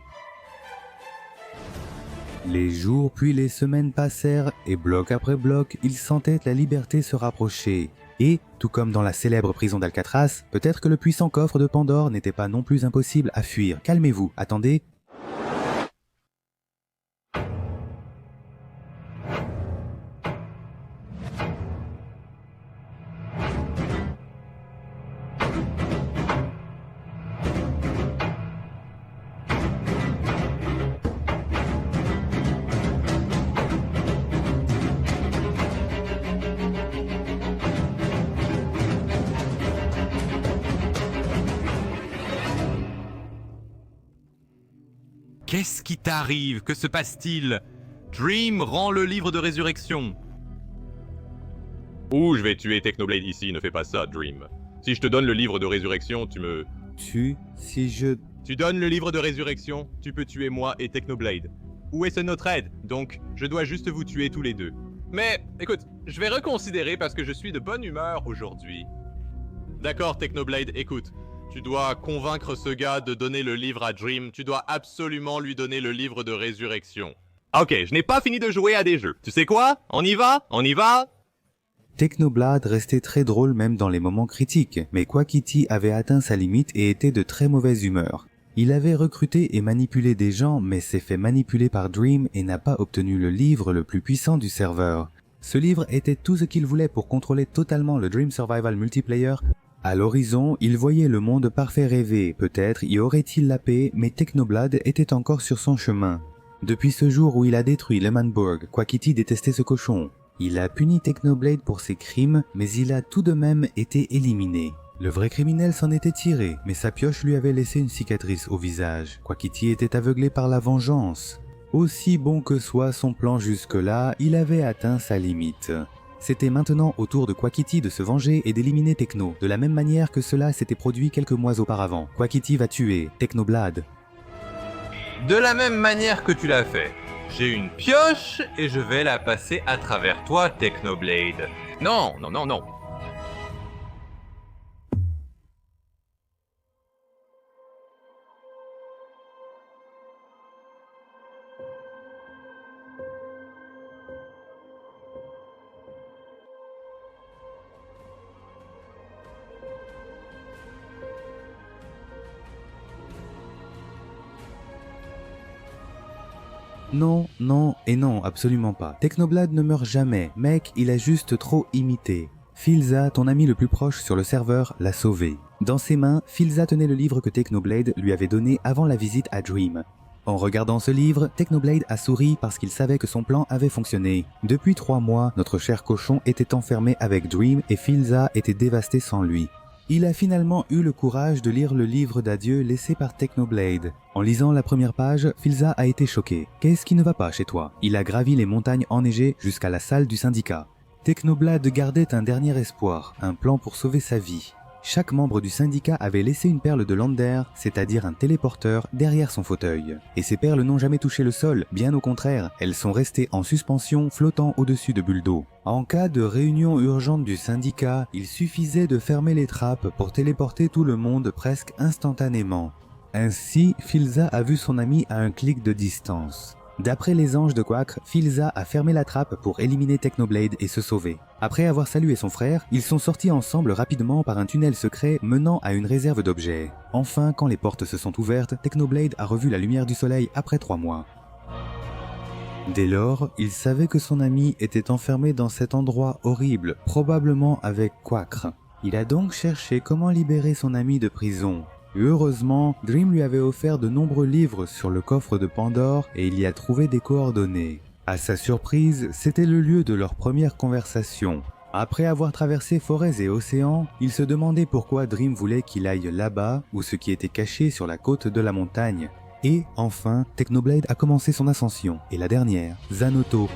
Les jours puis les semaines passèrent et bloc après bloc, ils sentaient la liberté se rapprocher. Et, tout comme dans la célèbre prison d'Alcatraz, peut-être que le puissant coffre de Pandore n'était pas non plus impossible à fuir. Calmez-vous, attendez. Qu'est-ce qui t'arrive? Que se passe-t-il? Dream rend le livre de résurrection. Ouh, je vais tuer Technoblade ici, ne fais pas ça, Dream. Si je te donne le livre de résurrection, Si Tu donnes le livre de résurrection, tu peux tuer moi et Technoblade. Où est-ce notre aide? Donc, je dois juste vous tuer tous les deux. Mais, écoute, je vais reconsidérer parce que je suis de bonne humeur aujourd'hui. D'accord, Technoblade, écoute. Tu dois convaincre ce gars de donner le livre à Dream. Tu dois absolument lui donner le livre de résurrection. Ok, je n'ai pas fini de jouer à des jeux. Tu sais quoi? On y va? On y va? Technoblade restait très drôle même dans les moments critiques, mais Quackity avait atteint sa limite et était de très mauvaise humeur. Il avait recruté et manipulé des gens, mais s'est fait manipuler par Dream et n'a pas obtenu le livre le plus puissant du serveur. Ce livre était tout ce qu'il voulait pour contrôler totalement le Dream Survival multiplayer. À l'horizon, il voyait le monde parfait rêver, peut-être y aurait-il la paix, mais Technoblade était encore sur son chemin. Depuis ce jour où il a détruit Lemanburg, Quackity détestait ce cochon. Il a puni Technoblade pour ses crimes, mais il a tout de même été éliminé. Le vrai criminel s'en était tiré, mais sa pioche lui avait laissé une cicatrice au visage. Quackity était aveuglé par la vengeance. Aussi bon que soit son plan jusque-là, il avait atteint sa limite. C'était maintenant au tour de Quackity de se venger et d'éliminer Techno, de la même manière que cela s'était produit quelques mois auparavant. Quackity va tuer Technoblade. De la même manière que tu l'as fait. J'ai une pioche et je vais la passer à travers toi, Technoblade. Non, non, non, non. Non, non et non, absolument pas. Technoblade ne meurt jamais, mec, il a juste trop imité. Filza, ton ami le plus proche sur le serveur, l'a sauvé. Dans ses mains, Filza tenait le livre que Technoblade lui avait donné avant la visite à Dream. En regardant ce livre, Technoblade a souri parce qu'il savait que son plan avait fonctionné. Depuis 3 mois, notre cher cochon était enfermé avec Dream et Filza était dévasté sans lui. Il a finalement eu le courage de lire le livre d'adieu laissé par Technoblade. En lisant la première page, Filza a été choqué. Qu'est-ce qui ne va pas chez toi? Il a gravi les montagnes enneigées jusqu'à la salle du syndicat. Technoblade gardait un dernier espoir, un plan pour sauver sa vie. Chaque membre du syndicat avait laissé une perle de Lander, c'est-à-dire un téléporteur, derrière son fauteuil. Et ces perles n'ont jamais touché le sol, bien au contraire, elles sont restées en suspension flottant au-dessus de bulles d'eau. En cas de réunion urgente du syndicat, il suffisait de fermer les trappes pour téléporter tout le monde presque instantanément. Ainsi, Filza a vu son ami à un clic de distance. D'après les anges de Quack, Filza a fermé la trappe pour éliminer Technoblade et se sauver. Après avoir salué son frère, ils sont sortis ensemble rapidement par un tunnel secret menant à une réserve d'objets. Enfin, quand les portes se sont ouvertes, Technoblade a revu la lumière du soleil après 3 mois. Dès lors, il savait que son ami était enfermé dans cet endroit horrible, probablement avec Quack. Il a donc cherché comment libérer son ami de prison. Heureusement, Dream lui avait offert de nombreux livres sur le coffre de Pandore et il y a trouvé des coordonnées. À sa surprise, c'était le lieu de leur première conversation. Après avoir traversé forêts et océans, il se demandait pourquoi Dream voulait qu'il aille là-bas ou ce qui était caché sur la côte de la montagne. Et enfin, Technoblade a commencé son ascension, et la dernière, Zanoto.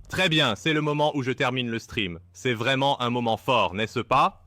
Très bien, c'est le moment où je termine le stream. C'est vraiment un moment fort, n'est-ce pas?